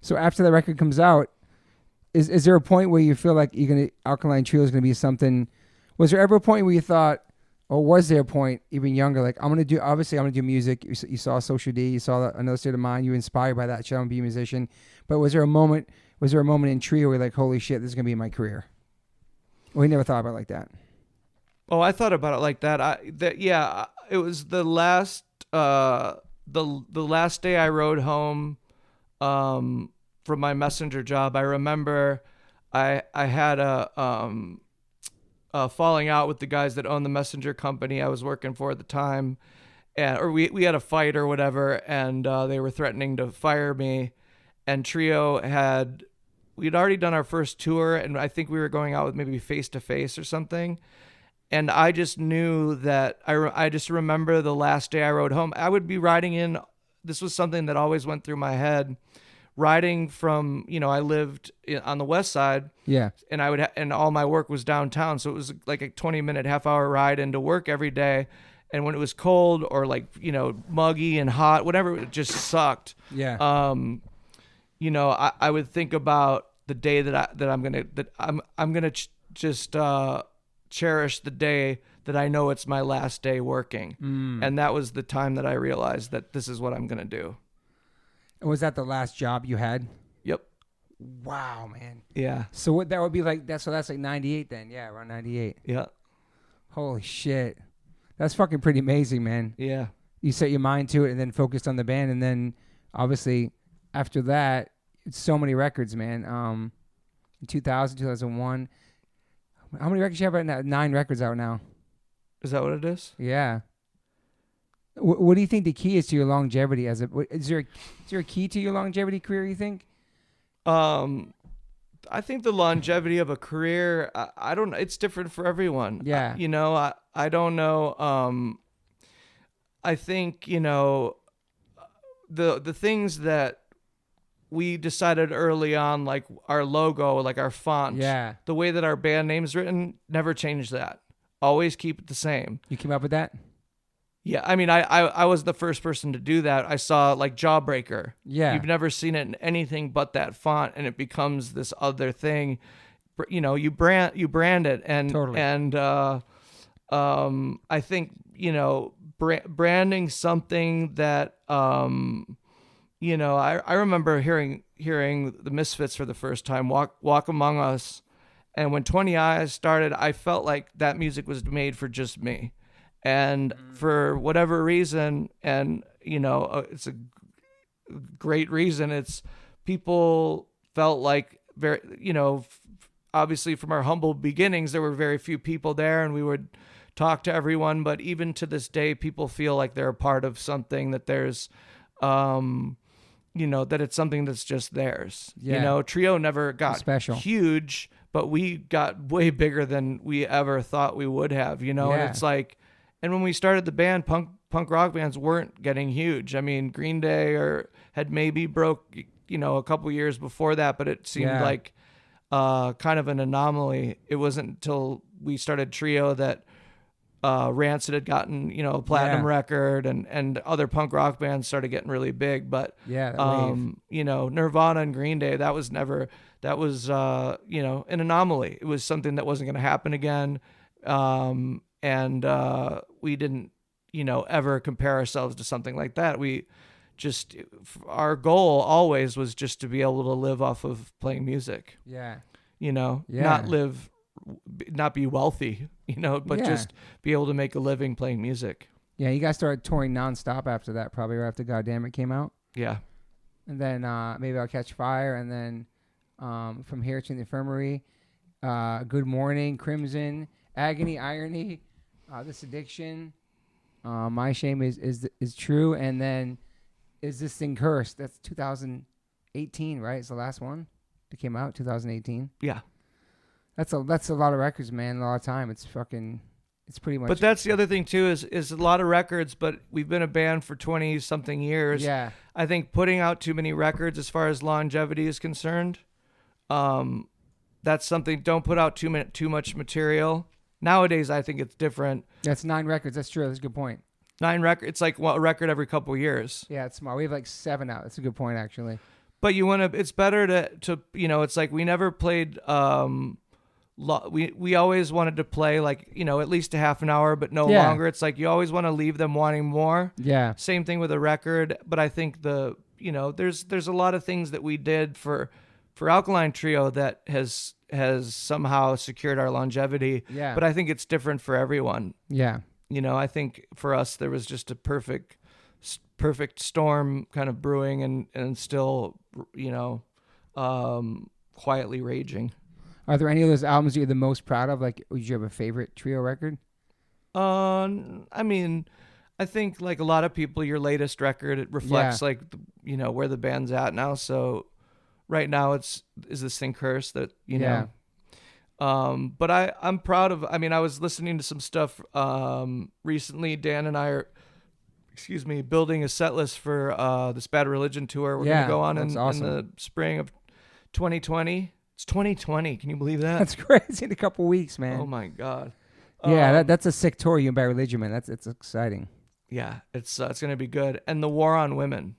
So after the record comes out, is there a point where you feel like Alkaline Trio is gonna be something? Was there ever a point where you thought, or was there a point even younger, like I'm gonna do music? You saw Social D, you saw Another State of Mind, you were inspired by that show and be a musician. But was there a moment in Trio where you're like, holy shit, this is gonna be my career? Well, you never thought about it like that. Oh, I thought about it like that. It was the last the last day I rode home from my messenger job. I remember I had a falling out with the guys that owned the messenger company I was working for at the time, or we had a fight or whatever, and they were threatening to fire me. And Trio we'd already done our first tour, and I think we were going out with maybe Face to Face or something. And I just knew that I just remember the last day I rode home. I would be riding in. This was something that always went through my head. Riding from, I lived on the west side. Yeah. And and all my work was downtown. So it was like a 20-minute, half-hour ride into work every day. And when it was cold or like, muggy and hot, whatever, it just sucked. Yeah. I would think about the day that I'm gonna just cherish the day that I know it's my last day working. And that was the time that I realized that this is what I'm gonna do. Was that the last job you had? Yep. Wow, man. Yeah. So what that would be like? That's like 98 then. Yeah, around 98. Yeah. Holy shit. That's fucking pretty amazing, man. Yeah. You set your mind to it and then focused on the band, and then obviously after that, it's so many records, man. In 2000, 2001. How many records you have right now? 9 records out now. Is that what it is? Yeah. What do you think the key is to your longevity? Is there a key to your longevity career, you think? I think the longevity of a career, I don't know. It's different for everyone. Yeah. I don't know. I think, the things that we decided early on, like our logo, like our font, the way that our band name is written, never change that. Always keep it the same. You came up with that? Yeah, I mean, I was the first person to do that. I saw like Jawbreaker. Yeah. You've never seen it in anything but that font, and it becomes this other thing. You brand it, and totally. And I think branding something that I remember hearing the Misfits for the first time, Walk Among Us, and when 20 Eyes started, I felt like that music was made for just me. And for whatever reason, and it's a great reason, it's people felt like obviously from our humble beginnings, there were very few people there, and we would talk to everyone, but even to this day, people feel like they're a part of something, that there's, that it's something that's just theirs. Yeah. Trio never got special. huge, but we got way bigger than we ever thought we would have, and it's like, and when we started the band, punk rock bands weren't getting huge. I mean, Green Day had maybe broke, a couple years before that, but it seemed like kind of an anomaly. It wasn't until we started Trio that Rancid had gotten, a platinum record, and other punk rock bands started getting really big. But Nirvana and Green Day, that was an anomaly. It was something that wasn't going to happen again. And we didn't, ever compare ourselves to something like that. Our goal always was just to be able to live off of playing music. Yeah. Not be wealthy, but just be able to make a living playing music. Yeah, you guys started touring nonstop after that, probably right after Goddamn It came out. Yeah. And then Maybe I'll Catch Fire, and then From Here to the Infirmary, Good Morning, Crimson, Agony, Irony, This Addiction, My Shame is True, and then Is This Thing Cursed? That's 2018, right? It's the last one that came out, 2018. Yeah. That's a lot of records, man. A lot of time. It's pretty much. But that's the other thing too, is a lot of records. But we've been a band for 20 something years. Yeah. I think putting out too many records, as far as longevity is concerned, that's something. Don't put out too much material. Nowadays, I think it's different. That's 9 records. That's true. That's a good point. 9 records. It's like a record every couple of years. Yeah, it's small. We have like 7 out. That's a good point, actually. But it's better to it's like we never played. We always wanted to play like, at least a half an hour, but no longer. It's like you always want to leave them wanting more. Yeah. Same thing with a record. But I think there's a lot of things that we did for Alkaline Trio that has somehow secured our longevity. Yeah. But I think it's different for everyone. Yeah. I think for us, there was just a perfect storm kind of brewing and still, quietly raging. Are there any of those albums you're the most proud of? Like, would you have a favorite Trio record? I mean, I think like a lot of people, your latest record, it reflects like, where the band's at now. So right now Is This Thing Cursed? That, know. But I'm proud of, I was listening to some stuff recently. Dan and I are, building a set list for this Bad Religion tour. We're going to go on in the spring of 2020. It's 2020. Can you believe that? That's crazy. In a couple weeks, man. Oh my God. Yeah, that's a sick tour. You and Bad Religion, man. It's exciting. Yeah, it's going to be good. And the War on Women.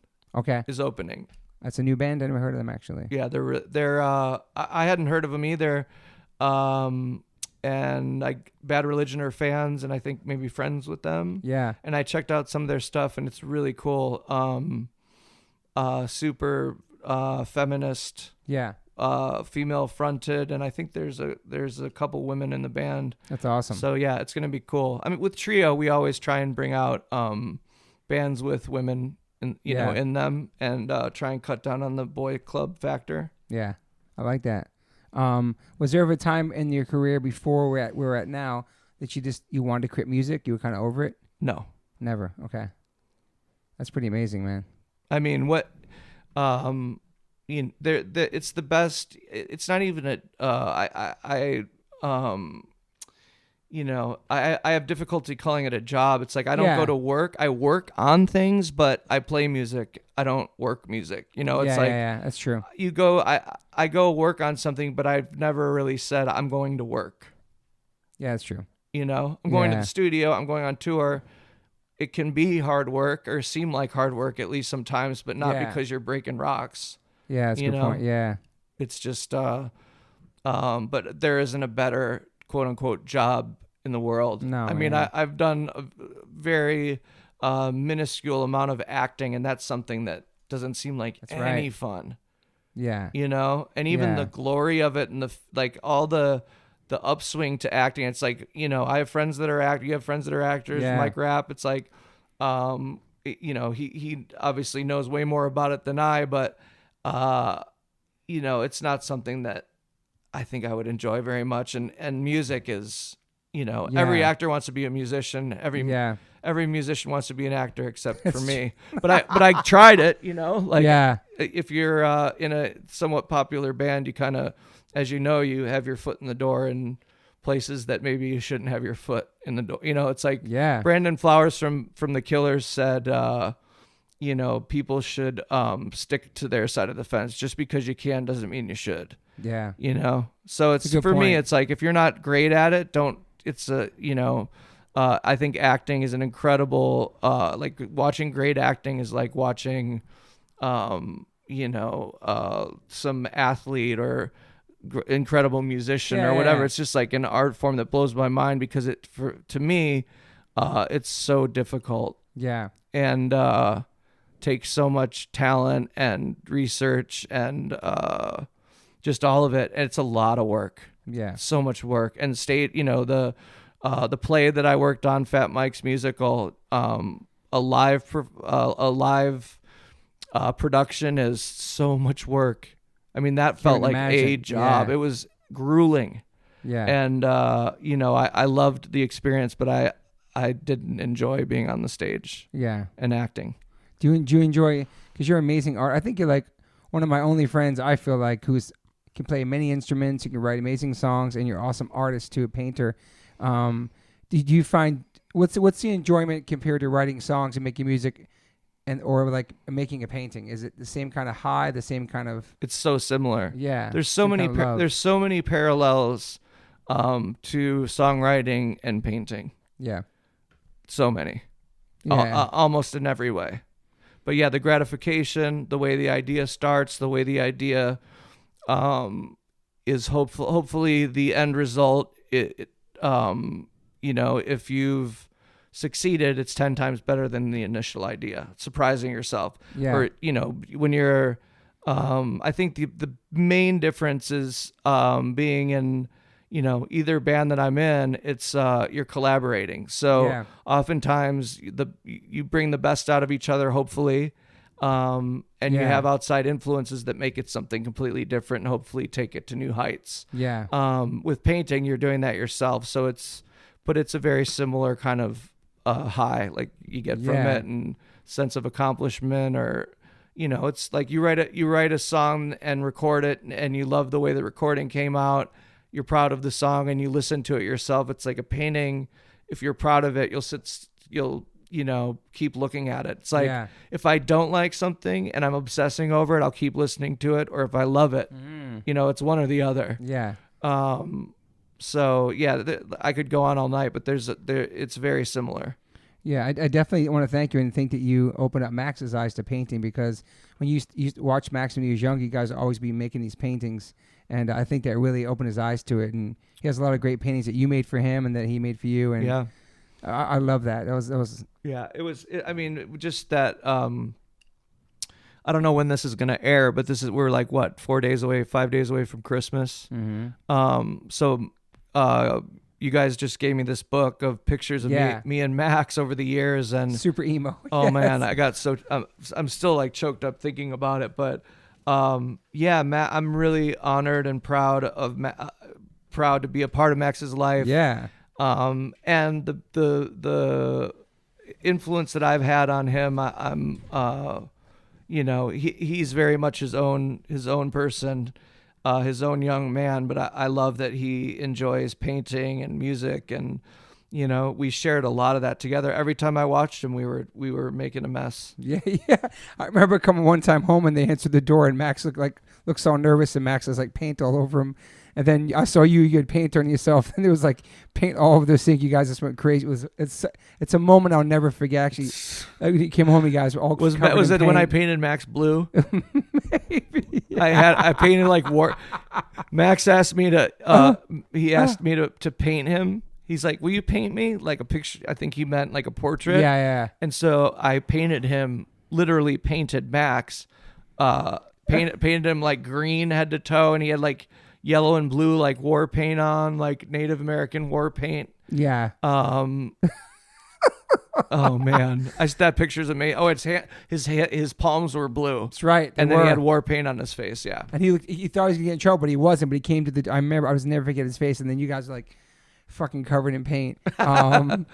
is opening. That's a new band. I never heard of them actually. Yeah, they're I hadn't heard of them either. And like Bad Religion are fans, and I think maybe friends with them. Yeah. And I checked out some of their stuff, and it's really cool. Super feminist. Yeah. Female fronted, and I think there's a couple women in the band. That's awesome. So yeah, it's gonna be cool. I mean, with Trio, we always try and bring out bands with women in them, and try and cut down on the boy club factor. Yeah, I like that. Was there ever a time in your career before we're at now that you wanted to quit music? You were kind of over it? No, never. Okay, that's pretty amazing, man. I mean, what? It's the best. It's not even I have difficulty calling it a job. It's like I don't go to work. I work on things, but I play music. I don't work music. It's yeah, that's true. You go. I go work on something, but I've never really said I'm going to work. Yeah, that's true. I'm going to the studio. I'm going on tour. It can be hard work or seem like hard work at least sometimes, but not because you're breaking rocks. Yeah, that's a good point. Yeah. It's just, but there isn't a better quote unquote job in the world. No. I mean, I've done a very minuscule amount of acting, and that's something that doesn't seem like any fun. Yeah. And even the glory of it and all the upswing to acting. It's like, I have friends that are actors. You have friends that are actors. Yeah. Mike Rapp. It's like, he obviously knows way more about it than I, but it's not something that I think I would enjoy very much. And music is, every actor wants to be a musician. Every musician wants to be an actor except for me. But I tried it, if you're in a somewhat popular band, you kind of, as you have your foot in the door in places that maybe you shouldn't have your foot in the door. It's like Brandon Flowers from The Killers said, people should stick to their side of the fence. Just because you can doesn't mean you should. Yeah. So it's for me, it's like, if you're not great at it, I think acting is an incredible, like watching great acting is like watching, some athlete or incredible musician or whatever. It's just like an art form that blows my mind because to me, it's so difficult. Yeah. And, takes so much talent and research and, just all of it. And it's a lot of work. Yeah. So much work. And the play that I worked on, Fat Mike's musical, a live production is so much work. I mean, that felt like a job. It was grueling. Yeah. And, I loved the experience, but I didn't enjoy being on the stage. Yeah. And acting. Do you enjoy, because you're amazing art. I think you're like one of my only friends, I feel like, can play many instruments, you can write amazing songs, and you're an awesome artist too, a painter. Did you find, what's the enjoyment compared to writing songs and making music or like making a painting? Is it the same kind of high, the same kind of? It's so similar. Yeah. There's so many parallels to songwriting and painting. Yeah. So many. Yeah. Almost in every way. But yeah, the gratification, the way the idea starts, the way the idea is hopefully the end result. If you've succeeded, it's 10 times better than the initial idea. Surprising yourself. Yeah. Or, when you're, I think the main difference is being in, either band that I'm in, it's you're collaborating. So oftentimes you bring the best out of each other, hopefully. And you have outside influences that make it something completely different and hopefully take it to new heights. Yeah. With painting, you're doing that yourself. So it's a very similar kind of high, like you get from it, and sense of accomplishment, or, it's like you write a song and record it, and you love the way the recording came out. You're proud of the song and you listen to it yourself. It's like a painting. If you're proud of it, you'll keep looking at it. It's like, if I don't like something and I'm obsessing over it, I'll keep listening to it. Or if I love it, it's one or the other. Yeah. So yeah, I could go on all night, but it's very similar. Yeah. I definitely want to thank you and think that you opened up Max's eyes to painting, because when you used to watch Max when he was young, you guys would always be making these paintings. And I think that really opened his eyes to it. And he has a lot of great paintings that you made for him and that he made for you. And yeah. I love that. That was. Yeah, just that. I don't know when this is going to air, but we're like 5 days away from Christmas. Mm-hmm. So, you guys just gave me this book of pictures of me and Max over the years, and super emo. Oh man, I got so I'm still like choked up thinking about it, but Matt, I'm really honored and proud to be a part of Max's life. Yeah. And the influence that I've had on him, he's very much his own person, his own young man, but I love that he enjoys painting and music, and we shared a lot of that together. Every time I watched him, we were making a mess. Yeah. I remember coming one time home and they answered the door and Max looked so nervous, and Max was like paint all over him. And then I saw you had paint on yourself, and it was like paint all over this thing. You guys just went crazy. It's a moment I'll never forget. Actually, you came home, you guys were all was it when I painted Max blue? Maybe. Yeah. I painted like war. Max asked me to to paint him. He's like, "Will you paint me like a picture?" I think he meant like a portrait. Yeah. And so I painted him. Literally painted Max. Painted him like green head to toe, and he had like yellow and blue like war paint on, like Native American war paint. Yeah. Oh man, that picture's amazing. Oh, his palms were blue. That's right. And then he had war paint on his face. Yeah. And he thought he was gonna get in trouble, but he wasn't. But he came to I remember I was never forget his face. And then you guys were like fucking covered in paint. Another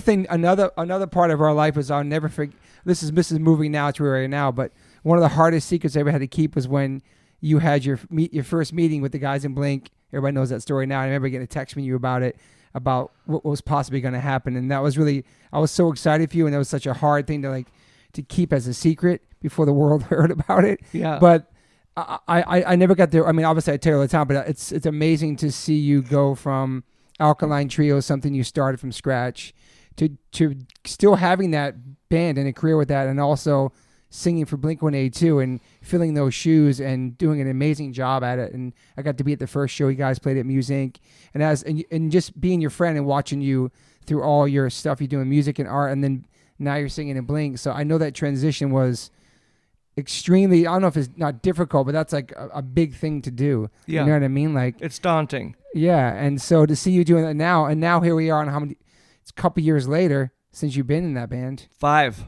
part of our life is I'll never forget. This is moving now to right now, but one of the hardest secrets I ever had to keep was when you had your first meeting with the guys in Blink. Everybody knows that story now. I remember getting a text from you about it, about what was possibly going to happen, and that was really, I was so excited for you, and that was such a hard thing to keep as a secret before the world heard about it. Yeah. But I never got there. I mean, obviously I tell you all the time, but it's amazing to see you go from Alkaline Trio, something you started from scratch, to still having that band and a career with that, and also singing for Blink-182 and filling those shoes and doing an amazing job at it. And I got to be at the first show you guys played at Muse Inc. And just being your friend and watching you through all your stuff you do in music and art, and then now you're singing in Blink. So I know that transition was extremely, I don't know if it's not difficult, but that's like a big thing to do. Yeah. You know what I mean? Like, it's daunting. Yeah. And so to see you doing that now, and now here we are, and it's a couple years later since you've been in that band. 5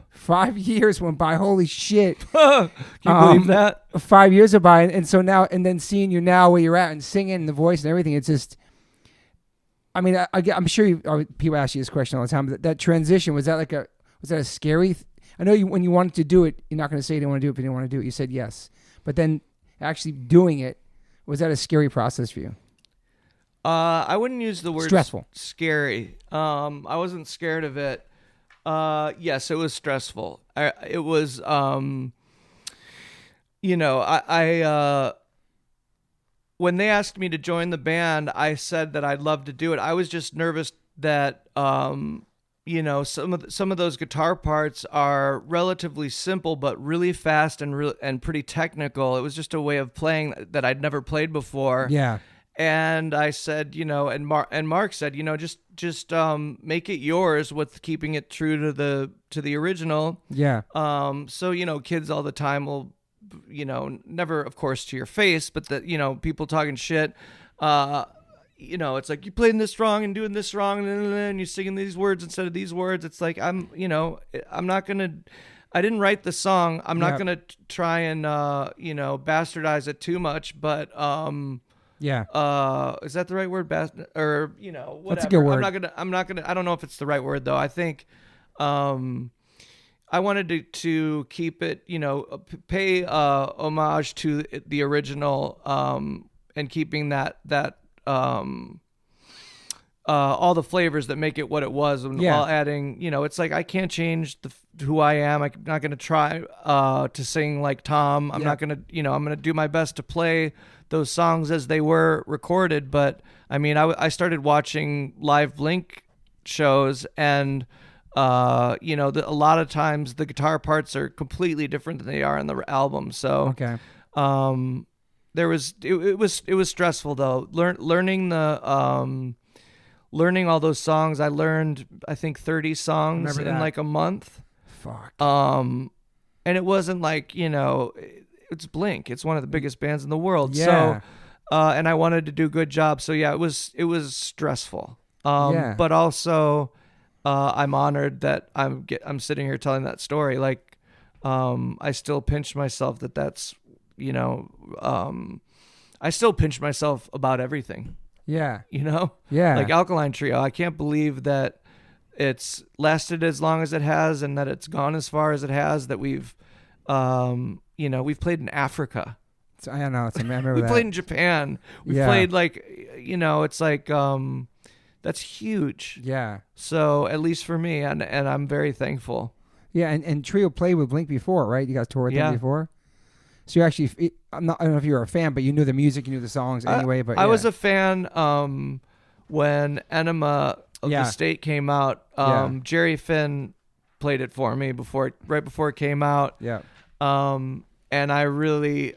years went by. Holy shit. Can you believe that? 5 years went by. And so now, and then seeing you now where you're at and singing and the voice and everything, it's just, I mean, I'm sure people ask you this question all the time, but that transition, was that a scary I know when you wanted to do it, you're not going to say you didn't want to do it, but you didn't want to do it. You said yes. But then actually doing it, was that a scary process for you? I wouldn't use the word stressful. Scary. I wasn't scared of it. Yes, it was stressful. It was, when they asked me to join the band, I said that I'd love to do it. I was just nervous that, some of those guitar parts are relatively simple, but really fast and pretty technical. It was just a way of playing that I'd never played before. Yeah. And I said, and Mark said, just make it yours with keeping it true to the original. Yeah. So, kids all the time will, never, of course, to your face, but people talking shit, it's like, you playing this wrong and doing this wrong, and you're singing these words instead of these words. It's like, I didn't write the song. I'm not going to try and, bastardize it too much, but, is that the right word? Whatever. That's a good word. I'm not gonna, I don't know if it's the right word though. I think, I wanted to keep it, pay, homage to the original, and keeping that, all the flavors that make it what it was, while adding, it's like, I can't change who I am. I'm not going to try, to sing like Tom. I'm not going to, I'm going to do my best to play those songs as they were recorded. But I mean, I started watching live Blink shows, and a lot of times the guitar parts are completely different than they are on the album. So okay. It was stressful though. Learning all those songs. I learned, I think, 30 songs in like a month. Fuck. And it wasn't like, it's Blink. It's one of the biggest bands in the world. Yeah. So, and I wanted to do a good job. So yeah, it was stressful. But also, I'm honored that I'm sitting here telling that story. Like, I still pinch myself that's, I still pinch myself about everything. Yeah. Yeah. Like Alkaline Trio. I can't believe that it's lasted as long as it has, and that it's gone as far as it has, that we've played in Africa. I don't know. We played in Japan. We played it's like, that's huge. Yeah. So at least for me, and I'm very thankful. Yeah. And Trio played with Blink before, right? You guys toured with them before? So you actually, I don't know if you were a fan, but you knew the music, you knew the songs anyway. But I was a fan when Enema of the State came out. Jerry Finn played it for me right before it came out. Yeah. And I really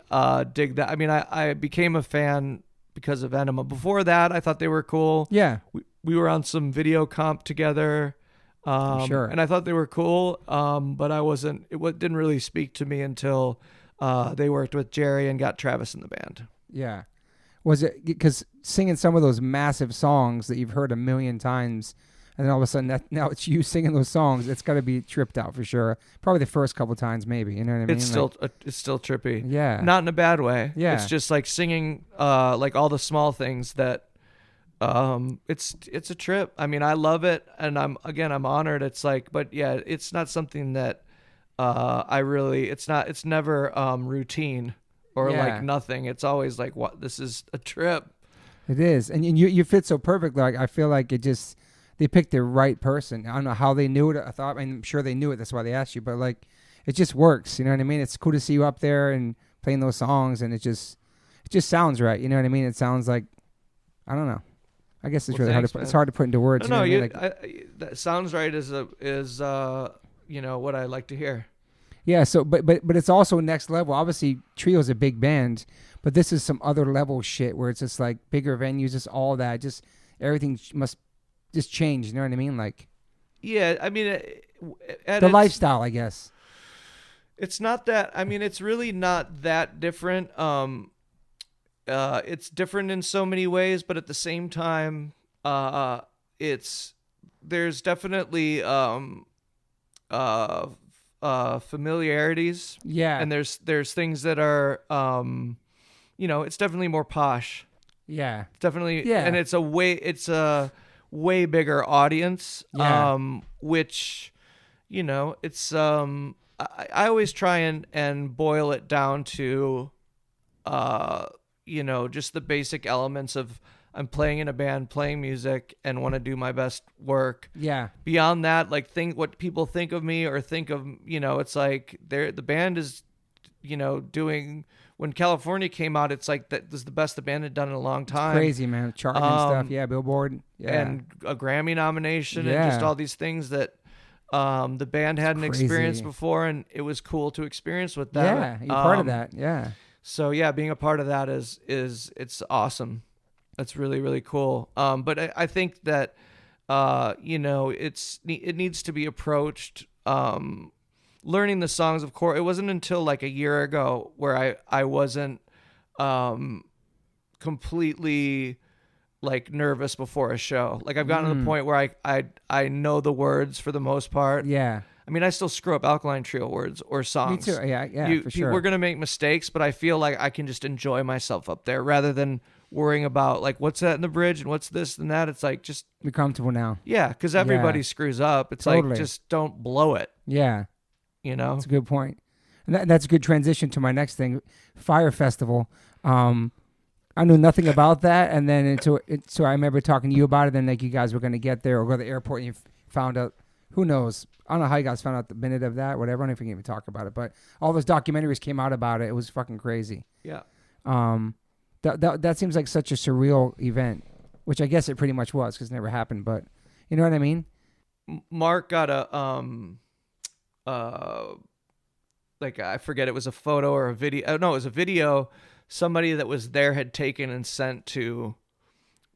dig that. I mean, I became a fan because of Enema. Before that, I thought they were cool. Yeah. We were on some video comp together. Sure. And I thought they were cool. But it didn't really speak to me until they worked with Jerry and got Travis in the band. Yeah. Was it because singing some of those massive songs that you've heard a million times, and then all of a sudden now it's you singing those songs, it's got to be tripped out for sure. Probably the first couple times, maybe. You know what I mean? It's still trippy. Yeah. Not in a bad way. Yeah. It's just like singing like all the small things that It's a trip. I mean, I love it, and I'm honored. It's like, but yeah, it's not something that it's never routine or like nothing. It's always like, what, this is a trip. It is, and you fit so perfectly. Like, I feel like they picked the right person. I don't know how they knew it. I'm sure they knew it. That's why they asked you. But like, it just works. You know what I mean? It's cool to see you up there and playing those songs, and it just sounds right. You know what I mean? It sounds like, I don't know. I guess it's it's hard to put into words. No, you know what I mean? That sounds right. Is what I like to hear. Yeah. So, but it's also next level. Obviously, Trio's a big band, but this is some other level shit where it's just like bigger venues, just all that, just everything must just change. You know what I mean? Like, yeah. I mean, the lifestyle, I guess. It's not that. I mean, it's really not that different. It's different in so many ways, but at the same time, there's definitely familiarities. Yeah. And there's things that are it's definitely more posh. Yeah. It's definitely, yeah. And it's a way bigger audience. Yeah. Which, it's I always try and boil it down to just the basic elements of, I'm playing in a band, playing music, and want to do my best work. Yeah. Beyond that, like, think what people think of me or think of, it's like the band is, doing, when California came out, it's like that was the best the band had done in a long time. It's crazy, man. Charting and stuff. Yeah. Billboard. Yeah. And a Grammy nomination and just all these things that the band hadn't experienced before, and it was cool to experience with them. Yeah. You're part of that. Yeah. So yeah, being a part of that is it's awesome. That's really, really cool. But I think that it needs to be approached. Learning the songs, of course, it wasn't until like a year ago where I wasn't completely like nervous before a show. Like, I've gotten to the point where I know the words for the most part. Yeah. I mean, I still screw up Alkaline Trio words or songs. Me too. Yeah, for sure. We're going to make mistakes, but I feel like I can just enjoy myself up there rather than worrying about, like, what's that in the bridge and what's this and that. It's like, just be comfortable now. Yeah, because everybody screws up. It's like, just don't blow it. Yeah. That's a good point. And that's a good transition to my next thing, Fire Festival. I knew nothing about that, and then so I remember talking to you about it. Then like, you guys were going to get there or go to the airport, and you found out. Who knows? I don't know how you guys found out the minute of that. Whatever. I don't know if we can even talk about it. But all those documentaries came out about it. It was fucking crazy. Yeah. That seems like such a surreal event, which I guess it pretty much was because it never happened. But you know what I mean? Mark got a like, I forget, it was a photo or a video. Oh, no, it was a video somebody that was there had taken and sent to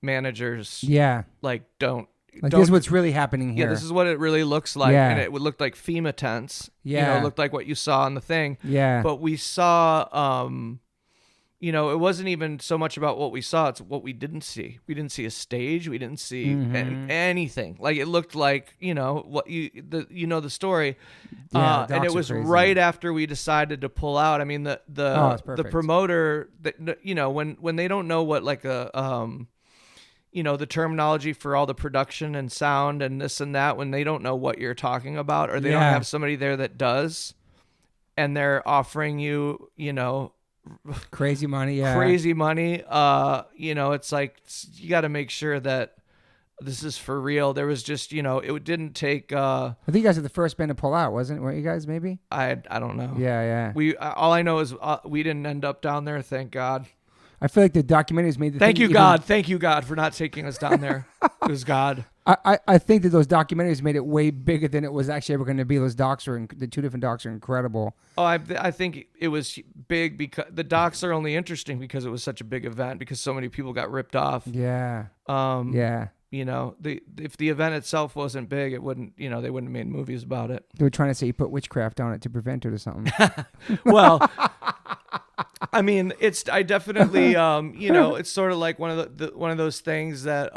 managers. Yeah. Like, don't. Like, this is what's really happening here. Yeah, this is what it really looks like. Yeah. And it would look like FEMA tents. Yeah. It looked like what you saw on the thing. Yeah. But we saw, it wasn't even so much about what we saw. It's what we didn't see. We didn't see a stage. We didn't see anything. Like, it looked like, the story. Yeah, and it was crazy. right after we decided to pull out. I mean, the promoter, when they don't know what, like, the terminology for all the production and sound and this and that, when they don't know what you're talking about, or they don't have somebody there that does, and they're offering you, crazy money. It's like, you got to make sure that this is for real. There was just, it didn't take. I think you guys are the first band to pull out, weren't you guys? Maybe. I don't know. Yeah. All I know is we didn't end up down there. Thank God. I feel like the documentaries made the Thank you, God. Thank you, God, for not taking us down there. It was God. I think that those documentaries made it way bigger than it was actually ever going to be. Those docs the two different docs are incredible. Oh, I think it was big because the docs are only interesting because it was such a big event, because so many people got ripped off. Yeah. Yeah. If the event itself wasn't big, it wouldn't, they wouldn't have made movies about it. They were trying to say you put witchcraft on it to prevent it or something. Well, I mean, I definitely, it's sort of like one of those things that,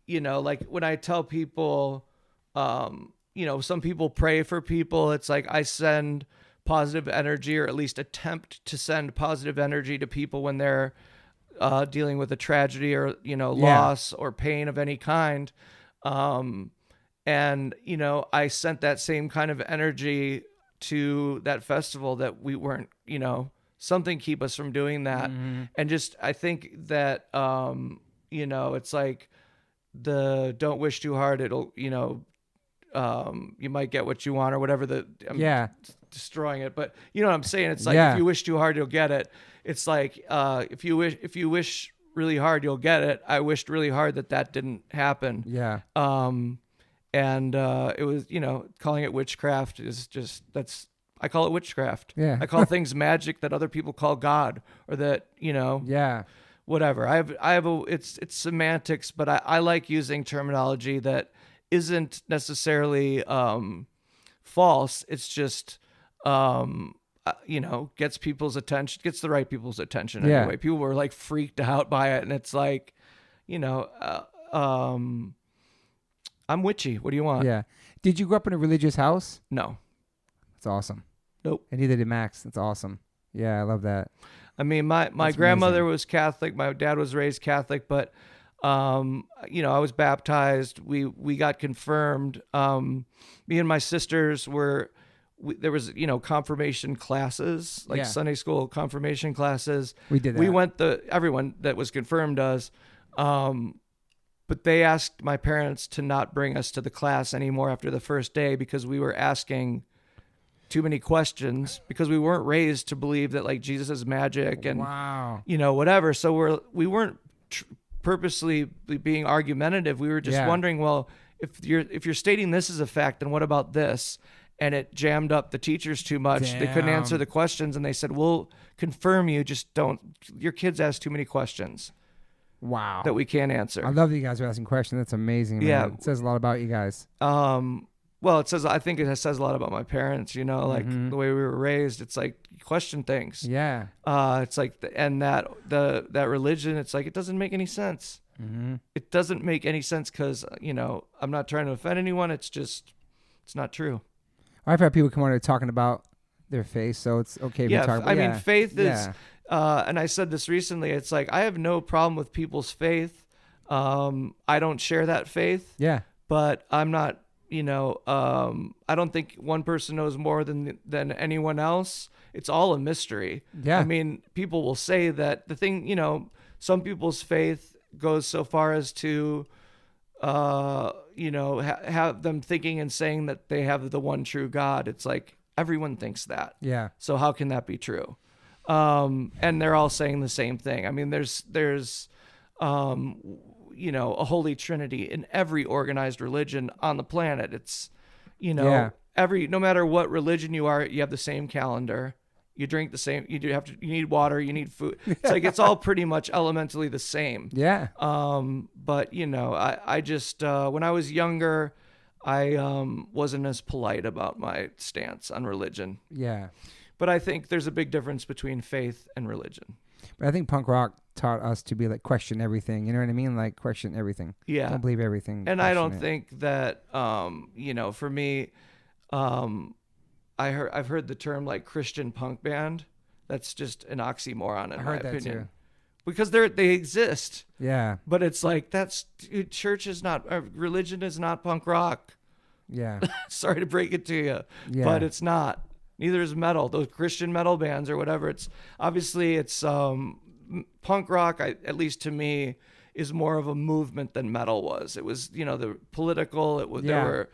like when I tell people, some people pray for people. It's like, I send positive energy, or at least attempt to send positive energy to people when they're dealing with a tragedy or, loss or pain of any kind. And, I sent that same kind of energy to that festival, that we weren't, something keep us from doing that. Mm-hmm. And just, I think that, it's like don't wish too hard. It'll, you might get what you want or whatever destroying it. But you know what I'm saying? It's like, if you wish too hard, you'll get it. It's like, if you wish really hard, you'll get it. I wished really hard that didn't happen. Yeah. And it was, calling it witchcraft is just, I call it witchcraft. Yeah. I call things magic that other people call God, or that, whatever. It's semantics, but I like using terminology that isn't necessarily false. It's just, gets people's attention, gets the right people's attention anyway. People were like freaked out by it, and it's like, I'm witchy. What do you want? Yeah. Did you grow up in a religious house? No. That's awesome. Nope. And neither did Max. That's awesome. Yeah, I love that. I mean, my grandmother was Catholic. My dad was raised Catholic, but I was baptized. We got confirmed. Me and my sisters there was confirmation classes, like Sunday school confirmation classes. We did that. We went everyone that was confirmed does. But they asked my parents to not bring us to the class anymore after the first day, because we were asking too many questions, because we weren't raised to believe that like Jesus is magic and whatever. So we weren't purposely being argumentative. We were just wondering, well, if you're stating this as a fact, then what about this? And it jammed up the teachers too much. They couldn't answer the questions, and they said, we'll confirm you, just don't, your kids ask too many questions. Wow. That we can't answer. I love that you guys are asking questions. That's amazing, man. Yeah. It says a lot about you guys. Well, I think it says a lot about my parents, like the way we were raised. It's like, question things. Yeah. It's like, that religion, it's like, it doesn't make any sense. Mm-hmm. It doesn't make any sense because, I'm not trying to offend anyone. It's just, it's not true. I've had people come on here talking about their faith, so it's okay if you talk about I mean, faith is, and I said this recently, it's like, I have no problem with people's faith. I don't share that faith. Yeah. But I'm not, I don't think one person knows more than anyone else. It's all a mystery. Yeah. I mean, people will say that the thing, some people's faith goes so far as to, have them thinking and saying that they have the one true God. It's like, everyone thinks that. Yeah. So how can that be true? And they're all saying the same thing. I mean, there's a holy trinity in every organized religion on the planet. It's, no matter what religion you are, you have the same calendar. You drink the same, you need water, you need food. It's like, it's all pretty much elementally the same. Yeah. But I just, when I was younger, I wasn't as polite about my stance on religion. Yeah. But I think there's a big difference between faith and religion. But I think punk rock taught us to be like, question everything. You know what I mean? Like, question everything. Yeah. Don't believe everything. And I don't think that, for me, I've heard the term like Christian punk band. That's just an oxymoron in my opinion. Too. Because they exist. Yeah. But it's like, church is not, religion is not punk rock. Yeah. Sorry to break it to you, but it's not. Neither is metal. Those Christian metal bands or whatever. It's obviously punk rock. At least to me, is more of a movement than metal was. It was the political. It was there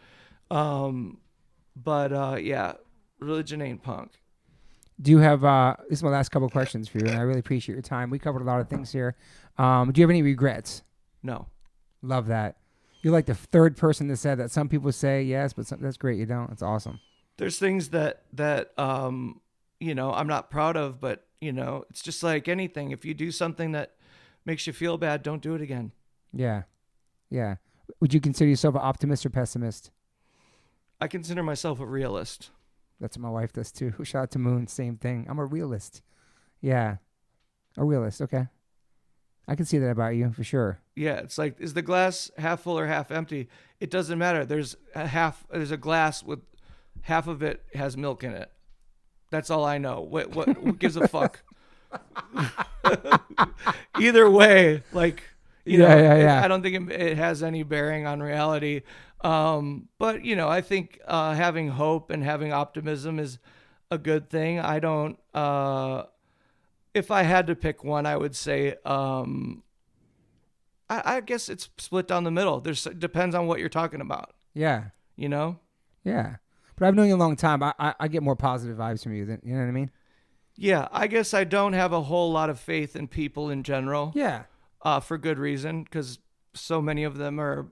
were, religion ain't punk. Do you have? This is my last couple of questions for you, and I really appreciate your time. We covered a lot of things here. Do you have any regrets? No. Love that. You're like the third person that said that. Some people say yes, but that's great. You don't. It's awesome. There's things that I'm not proud of, but it's just like anything. If you do something that makes you feel bad, don't do it again. Yeah. Yeah. Would you consider yourself an optimist or pessimist? I consider myself a realist. That's what my wife does too. Shout out to Moon. Same thing. I'm a realist. Yeah. A realist. Okay. I can see that about you for sure. Yeah. It's like, is the glass half full or half empty? It doesn't matter. There's a glass with half of it has milk in it. That's all I know. What gives a fuck? Either way, like, you know, yeah. I don't think it has any bearing on reality. But, you know, I think having hope and having optimism is a good thing. I don't, if I had to pick one, I would say, I guess it's split down the middle. Depends on what you're talking about. Yeah. You know? Yeah. But I've known you a long time. I get more positive vibes from you than, you know what I mean? Yeah. I guess I don't have a whole lot of faith in people in general. Yeah. For good reason, because so many of them are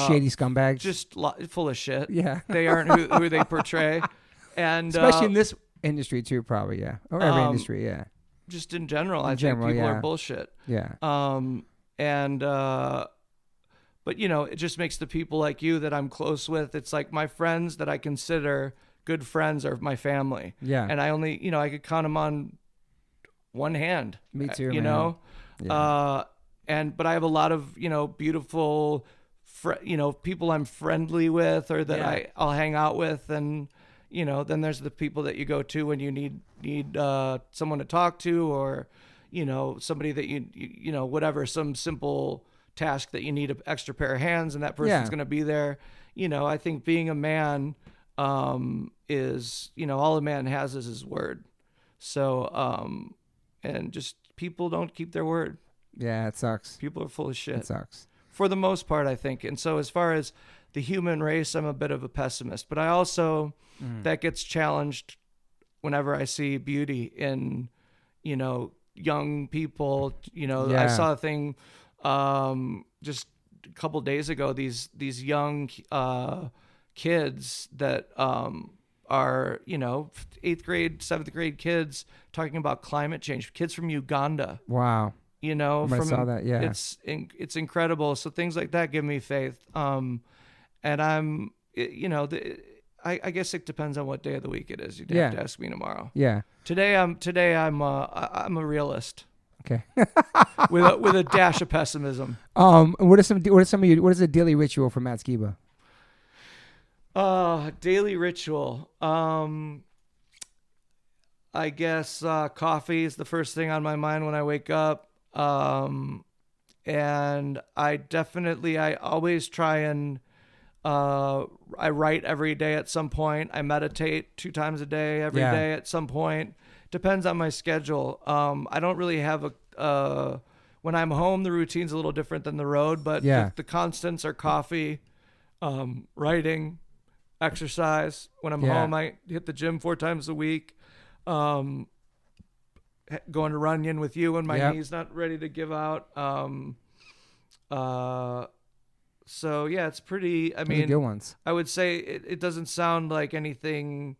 shady scumbags. Just full of shit. Yeah. They aren't who they portray. And especially in this industry too, probably, yeah. Or every industry, yeah. Just in general, I think people are bullshit. Yeah. But you know, it just makes the people like you that I'm close with, it's like my friends that I consider good friends are my family. Yeah. And I only, you know, I could count them on one hand. Me too, you man. know? Yeah. But I have a lot of, you know, beautiful, you know, people I'm friendly with or that I'll hang out with. And, you know, then there's the people that you go to when you need someone to talk to, or, you know, somebody that you know, whatever, some simple task that you need an extra pair of hands and that person's going to be there. You know, I think being a man is, you know, all a man has is his word. So, and just people don't keep their word. Yeah, it sucks. People are full of shit. It sucks. For the most part, I think. And so as far as the human race, I'm a bit of a pessimist. But I also, that gets challenged whenever I see beauty in, you know, young people. You know, I saw a thing just a couple days ago, these young kids that are, you know, 8th grade, 7th grade kids talking about climate change, kids from Uganda. Wow. You know, I saw that. Yeah. It's incredible. So things like that give me faith. And I'm, you know, I guess it depends on what day of the week it is. You'd have to ask me tomorrow. Yeah. Today I'm a realist. Okay. with a dash of pessimism. What is a daily ritual for Matt Skiba? Daily ritual. I guess coffee is the first thing on my mind when I wake up. And I always try and I write every day at some point. I meditate 2 times a day, every day at some point. Depends on my schedule. I don't really have when I'm home, the routine's a little different than the road, but the constants are coffee, writing, exercise. When I'm home, I hit the gym 4 times a week. Going to Runyon with you when my knee's not ready to give out. So yeah, it's pretty, I mean, good ones. I would say it doesn't sound like anything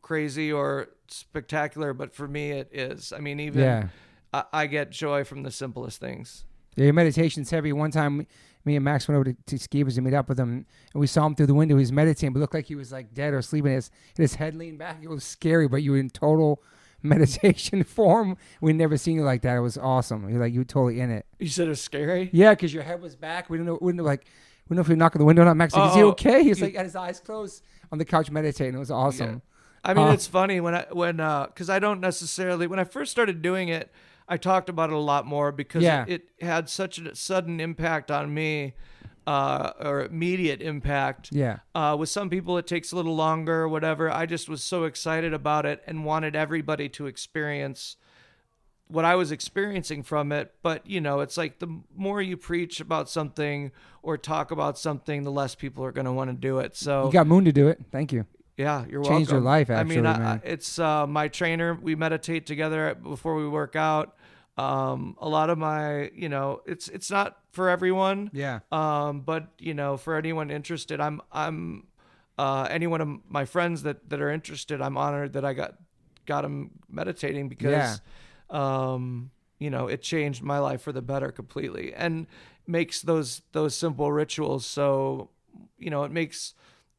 crazy or spectacular, but for me it is. I mean, even I get joy from the simplest things. Yeah, your meditation's heavy. One time, me and Max went over to Skeebs to meet up with him, and we saw him through the window. He was meditating, but looked like he was like dead or sleeping. His head leaned back. It was scary, but you were in total meditation form. We never seen you like that. It was awesome. You're like, you were totally in it. You said it was scary? Yeah, because your head was back. We didn't know if you knock on the window or not. Max, like, is he okay? He was like, had his eyes closed on the couch meditating. It was awesome. Yeah. I mean, it's funny because I don't necessarily, when I first started doing it, I talked about it a lot more because it had such a sudden impact on me, or immediate impact. Yeah. With some people, it takes a little longer or whatever. I just was so excited about it and wanted everybody to experience what I was experiencing from it. But, you know, it's like the more you preach about something or talk about something, the less people are going to want to do it. So you got Moon to do it. Thank you. Yeah, you're welcome. Changed your life, actually. I mean, it's my trainer. We meditate together before we work out. A lot of my, you know, it's not for everyone. Yeah. But you know, for anyone interested, I'm any one of my friends that are interested, I'm honored that I got them meditating because, you know, it changed my life for the better completely and makes those simple rituals. So, you know, it makes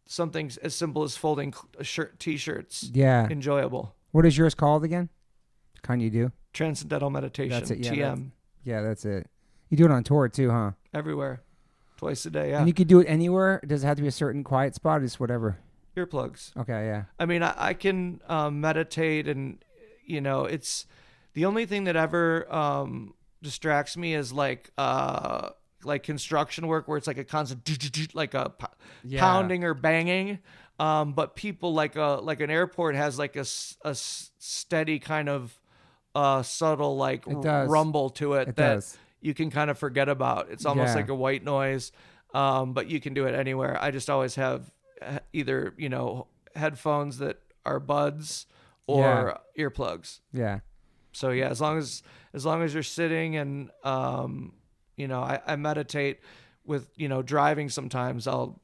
something as simple as folding t-shirts enjoyable. What is yours called again? Kind you do? Transcendental Meditation. That's it. Yeah, TM. That's it. You do it on tour too, huh? Everywhere. Twice a day, yeah. And you could do it anywhere? Does it have to be a certain quiet spot or just whatever? Earplugs. Okay, yeah. I mean, I can meditate and, it's the only thing that ever distracts me is like construction work where it's like a constant like a pounding or banging. But people like an airport has like a steady kind of subtle like rumble to it that you can kind of forget about. It's almost like a white noise, but you can do it anywhere. I just always have either headphones that are buds or earplugs. Yeah. So yeah, as long as you're sitting and I meditate with driving. Sometimes I'll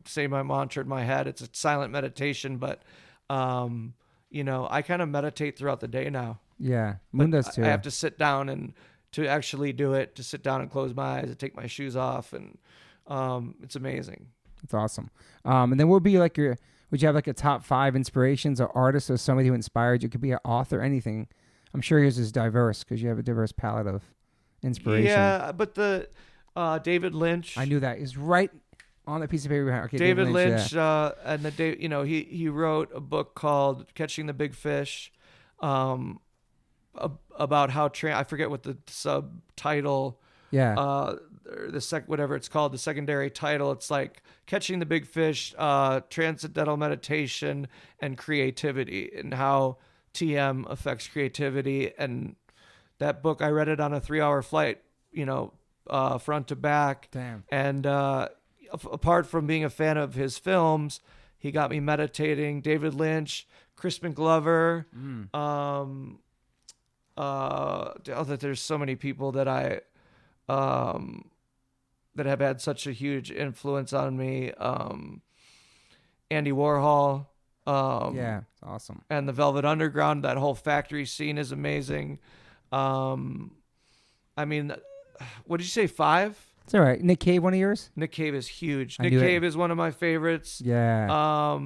say my mantra in my head. It's a silent meditation, but I kind of meditate throughout the day now. Yeah, Moon does too. I have to sit down and to actually do it, to sit down and close my eyes and take my shoes off, and it's amazing. It's awesome. And then what would be like would you have like a top 5 inspirations or artists or somebody who inspired you? It could be an author, anything. I'm sure yours is diverse because you have a diverse palette of inspiration. Yeah, but the David Lynch. I knew that. Is right on the piece of paper. Okay, David Lynch and he wrote a book called Catching the Big Fish, about how I forget what the subtitle. Yeah. Whatever it's called, the secondary title. It's like Catching the Big Fish, Transcendental Meditation and Creativity, and how TM affects creativity. And that book, I read it on a 3-hour flight, front to back. Damn. And apart from being a fan of his films, he got me meditating. David Lynch, Crispin Glover. There's so many people that I that have had such a huge influence on me. Andy Warhol. Yeah, awesome. And the Velvet Underground, that whole factory scene is amazing. I mean, what did you say, 5? It's all right. Nick Cave, one of yours? Nick Cave is huge. Nick Cave is one of my favorites. Yeah.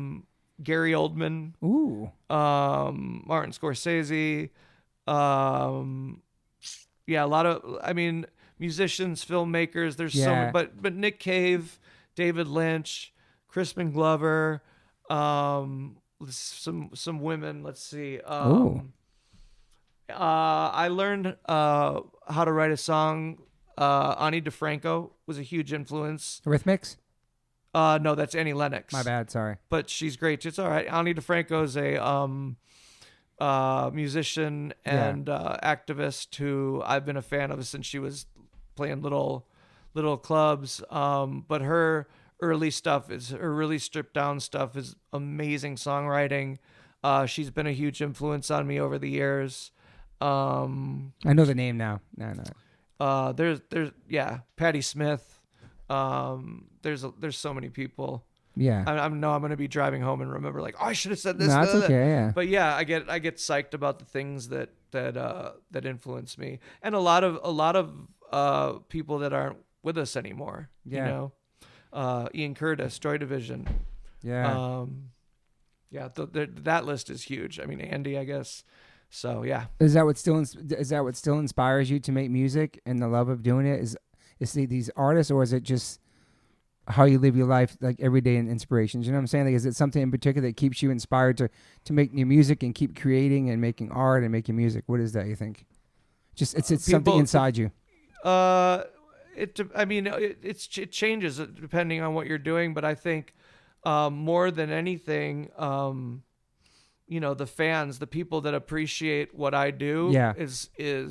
Gary Oldman. Ooh. Martin Scorsese. A lot of, musicians, filmmakers. There's so many, but Nick Cave, David Lynch, Crispin Glover, some women. Let's see. I learned how to write a song. Ani DeFranco was a huge influence. Eurythmics? No, that's Annie Lennox. My bad, sorry. But she's great. It's all right. Ani DeFranco is a musician and activist who I've been a fan of since she was playing little clubs. But her early stuff her really stripped down stuff is amazing songwriting. She's been a huge influence on me over the years. I know the name now. No. There's Patti Smith. There's so many people. Yeah. I'm going to be driving home and remember like, oh, I should have said this. No, that's okay. Yeah. But yeah, I get psyched about the things that influence me, and a lot of people that aren't with us anymore. Yeah. Ian Curtis, Joy Division. Yeah. That list is huge. I mean, Andy, I guess. So yeah. Is that what still inspires you to make music and the love of doing it? Is these artists, or is it just how you live your life, like everyday and inspirations? You know what I'm saying? Like, is it something in particular that keeps you inspired to make new music and keep creating and making art and making music? What is that, you think? Just it's something inside you. It changes depending on what you're doing, but I think more than anything, the fans, the people that appreciate what I do, is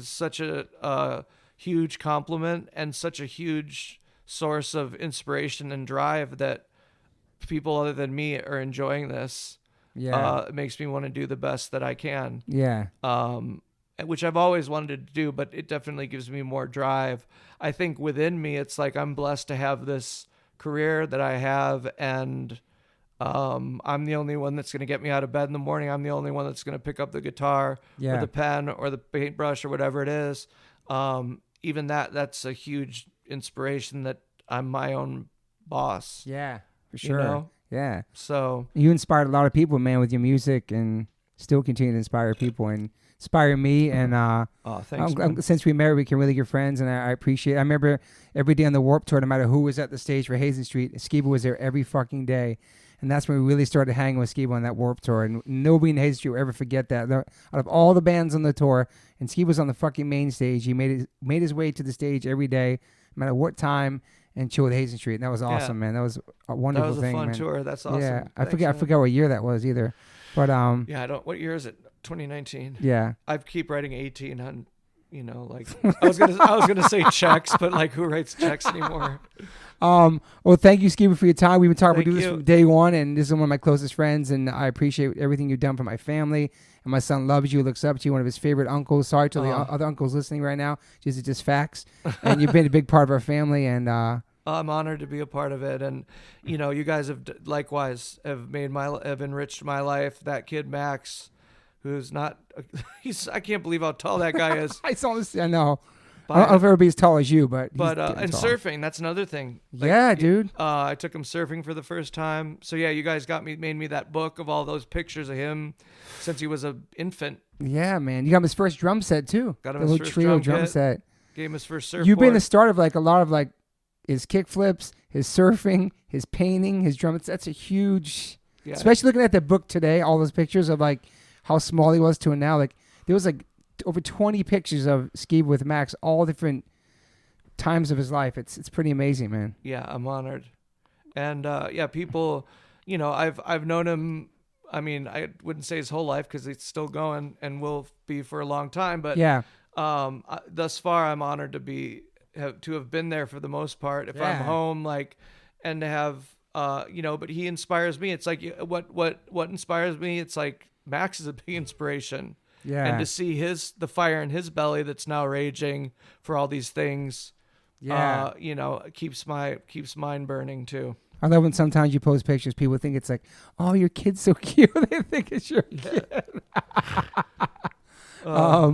such a huge compliment and such a huge source of inspiration and drive that people other than me are enjoying this. It makes me want to do the best that I can. Which I've always wanted to do, but it definitely gives me more drive. I think within me, it's like I'm blessed to have this career that I have, and I'm the only one that's going to get me out of bed in the morning. I'm the only one that's going to pick up the guitar or the pen or the paintbrush or whatever it is. Even that's a huge inspiration that I'm my own boss. Yeah, for sure. Yeah. So you inspired a lot of people, man, with your music, and still continue to inspire people and inspire me. And thanks. Since we married, we became really good friends, and I appreciate it. I remember every day on the Warped Tour, no matter who was at the stage for Hazen Street, Skiba was there every fucking day. And that's when we really started hanging with Skiba on that Warped Tour. And nobody in Hazen Street will ever forget that. Out of all the bands on the tour, and Skiba was on the fucking main stage. He made his way to the stage every day, no matter what time, and chill with Hazen Street. And that was awesome, man. That was a wonderful thing, man. That was a fun tour. That's awesome. Yeah, I Thanks, forgot what year that was either. But yeah, I don't. What year is it? 2019. Yeah. I keep writing 18 on, like I was gonna say checks, but like who writes checks anymore? Well, thank you, Skiba, for your time. We've been talking about this you. from day one, and this is one of my closest friends, and I appreciate everything you've done for my family. And my son loves you, looks up to you, one of his favorite uncles. Sorry to the other uncles listening right now. Just facts. And you've been a big part of our family, and I'm honored to be a part of it, and you guys have likewise have enriched my life. That kid Max, who's not, I can't believe how tall that guy is. I saw this. I know. I don't know if everybody's as tall as you, but and tall. Surfing, that's another thing. Yeah, dude. I took him surfing for the first time. So yeah, you guys made me that book of all those pictures of him since he was an infant. Yeah, man. You got him his first drum set too. Got him the his little first trio drum set. Gave him his first surfboard. You've been the start of like a lot of like his kick flips, his surfing, his painting, his drum. That's a huge, especially looking at the book today. All those pictures of like how small he was to now. Like there was like over 20 pictures of Skiba with Max, all different times of his life. It's pretty amazing, man. Yeah, I'm honored. And people, I've known him. I mean, I wouldn't say his whole life because he's still going and will be for a long time. But thus far, I'm honored to have been there for the most part. If I'm home, and to have, but he inspires me. It's like what inspires me. It's like Max is a big inspiration. Yeah. And to see the fire in his belly that's now raging for all these things. Yeah. Keeps mine burning too. I love when sometimes you post pictures, people think it's like, oh, your kid's so cute. They think it's your kid. All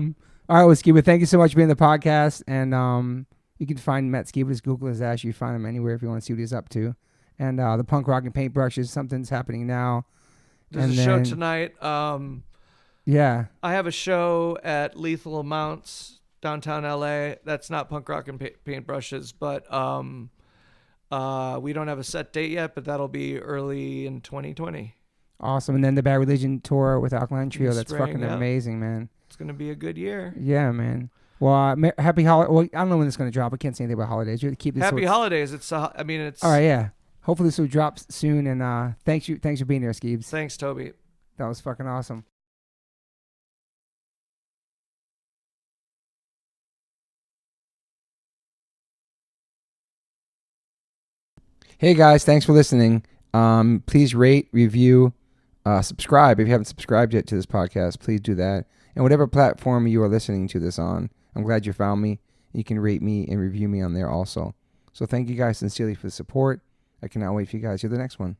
right, well, Skiba, thank you so much for being on the podcast. And you can find Matt Skiba, just Google his ass. You find him anywhere if you want to see what he's up to. And the punk rock and paintbrushes, something's happening now. There's a show tonight. Yeah. I have a show at Lethal Amounts, downtown LA. That's not punk rock and paintbrushes, but we don't have a set date yet, but that'll be early in 2020. Awesome. And then the Bad Religion tour with Alkaline Trio. That's Spring, fucking amazing, man. It's going to be a good year. Yeah, man. Well, happy holiday. Well, I don't know when it's going to drop. I can't say anything about holidays. You have to keep this. Happy holidays. It's all right, yeah. Hopefully this will drop soon. And thanks for being here, Skeebs. Thanks, Toby. That was fucking awesome. Hey guys, thanks for listening. Please rate, review, subscribe. If you haven't subscribed yet to this podcast, please do that. And whatever platform you are listening to this on, I'm glad you found me. You can rate me and review me on there also. So thank you guys sincerely for the support. I cannot wait for you guys to hear the next one.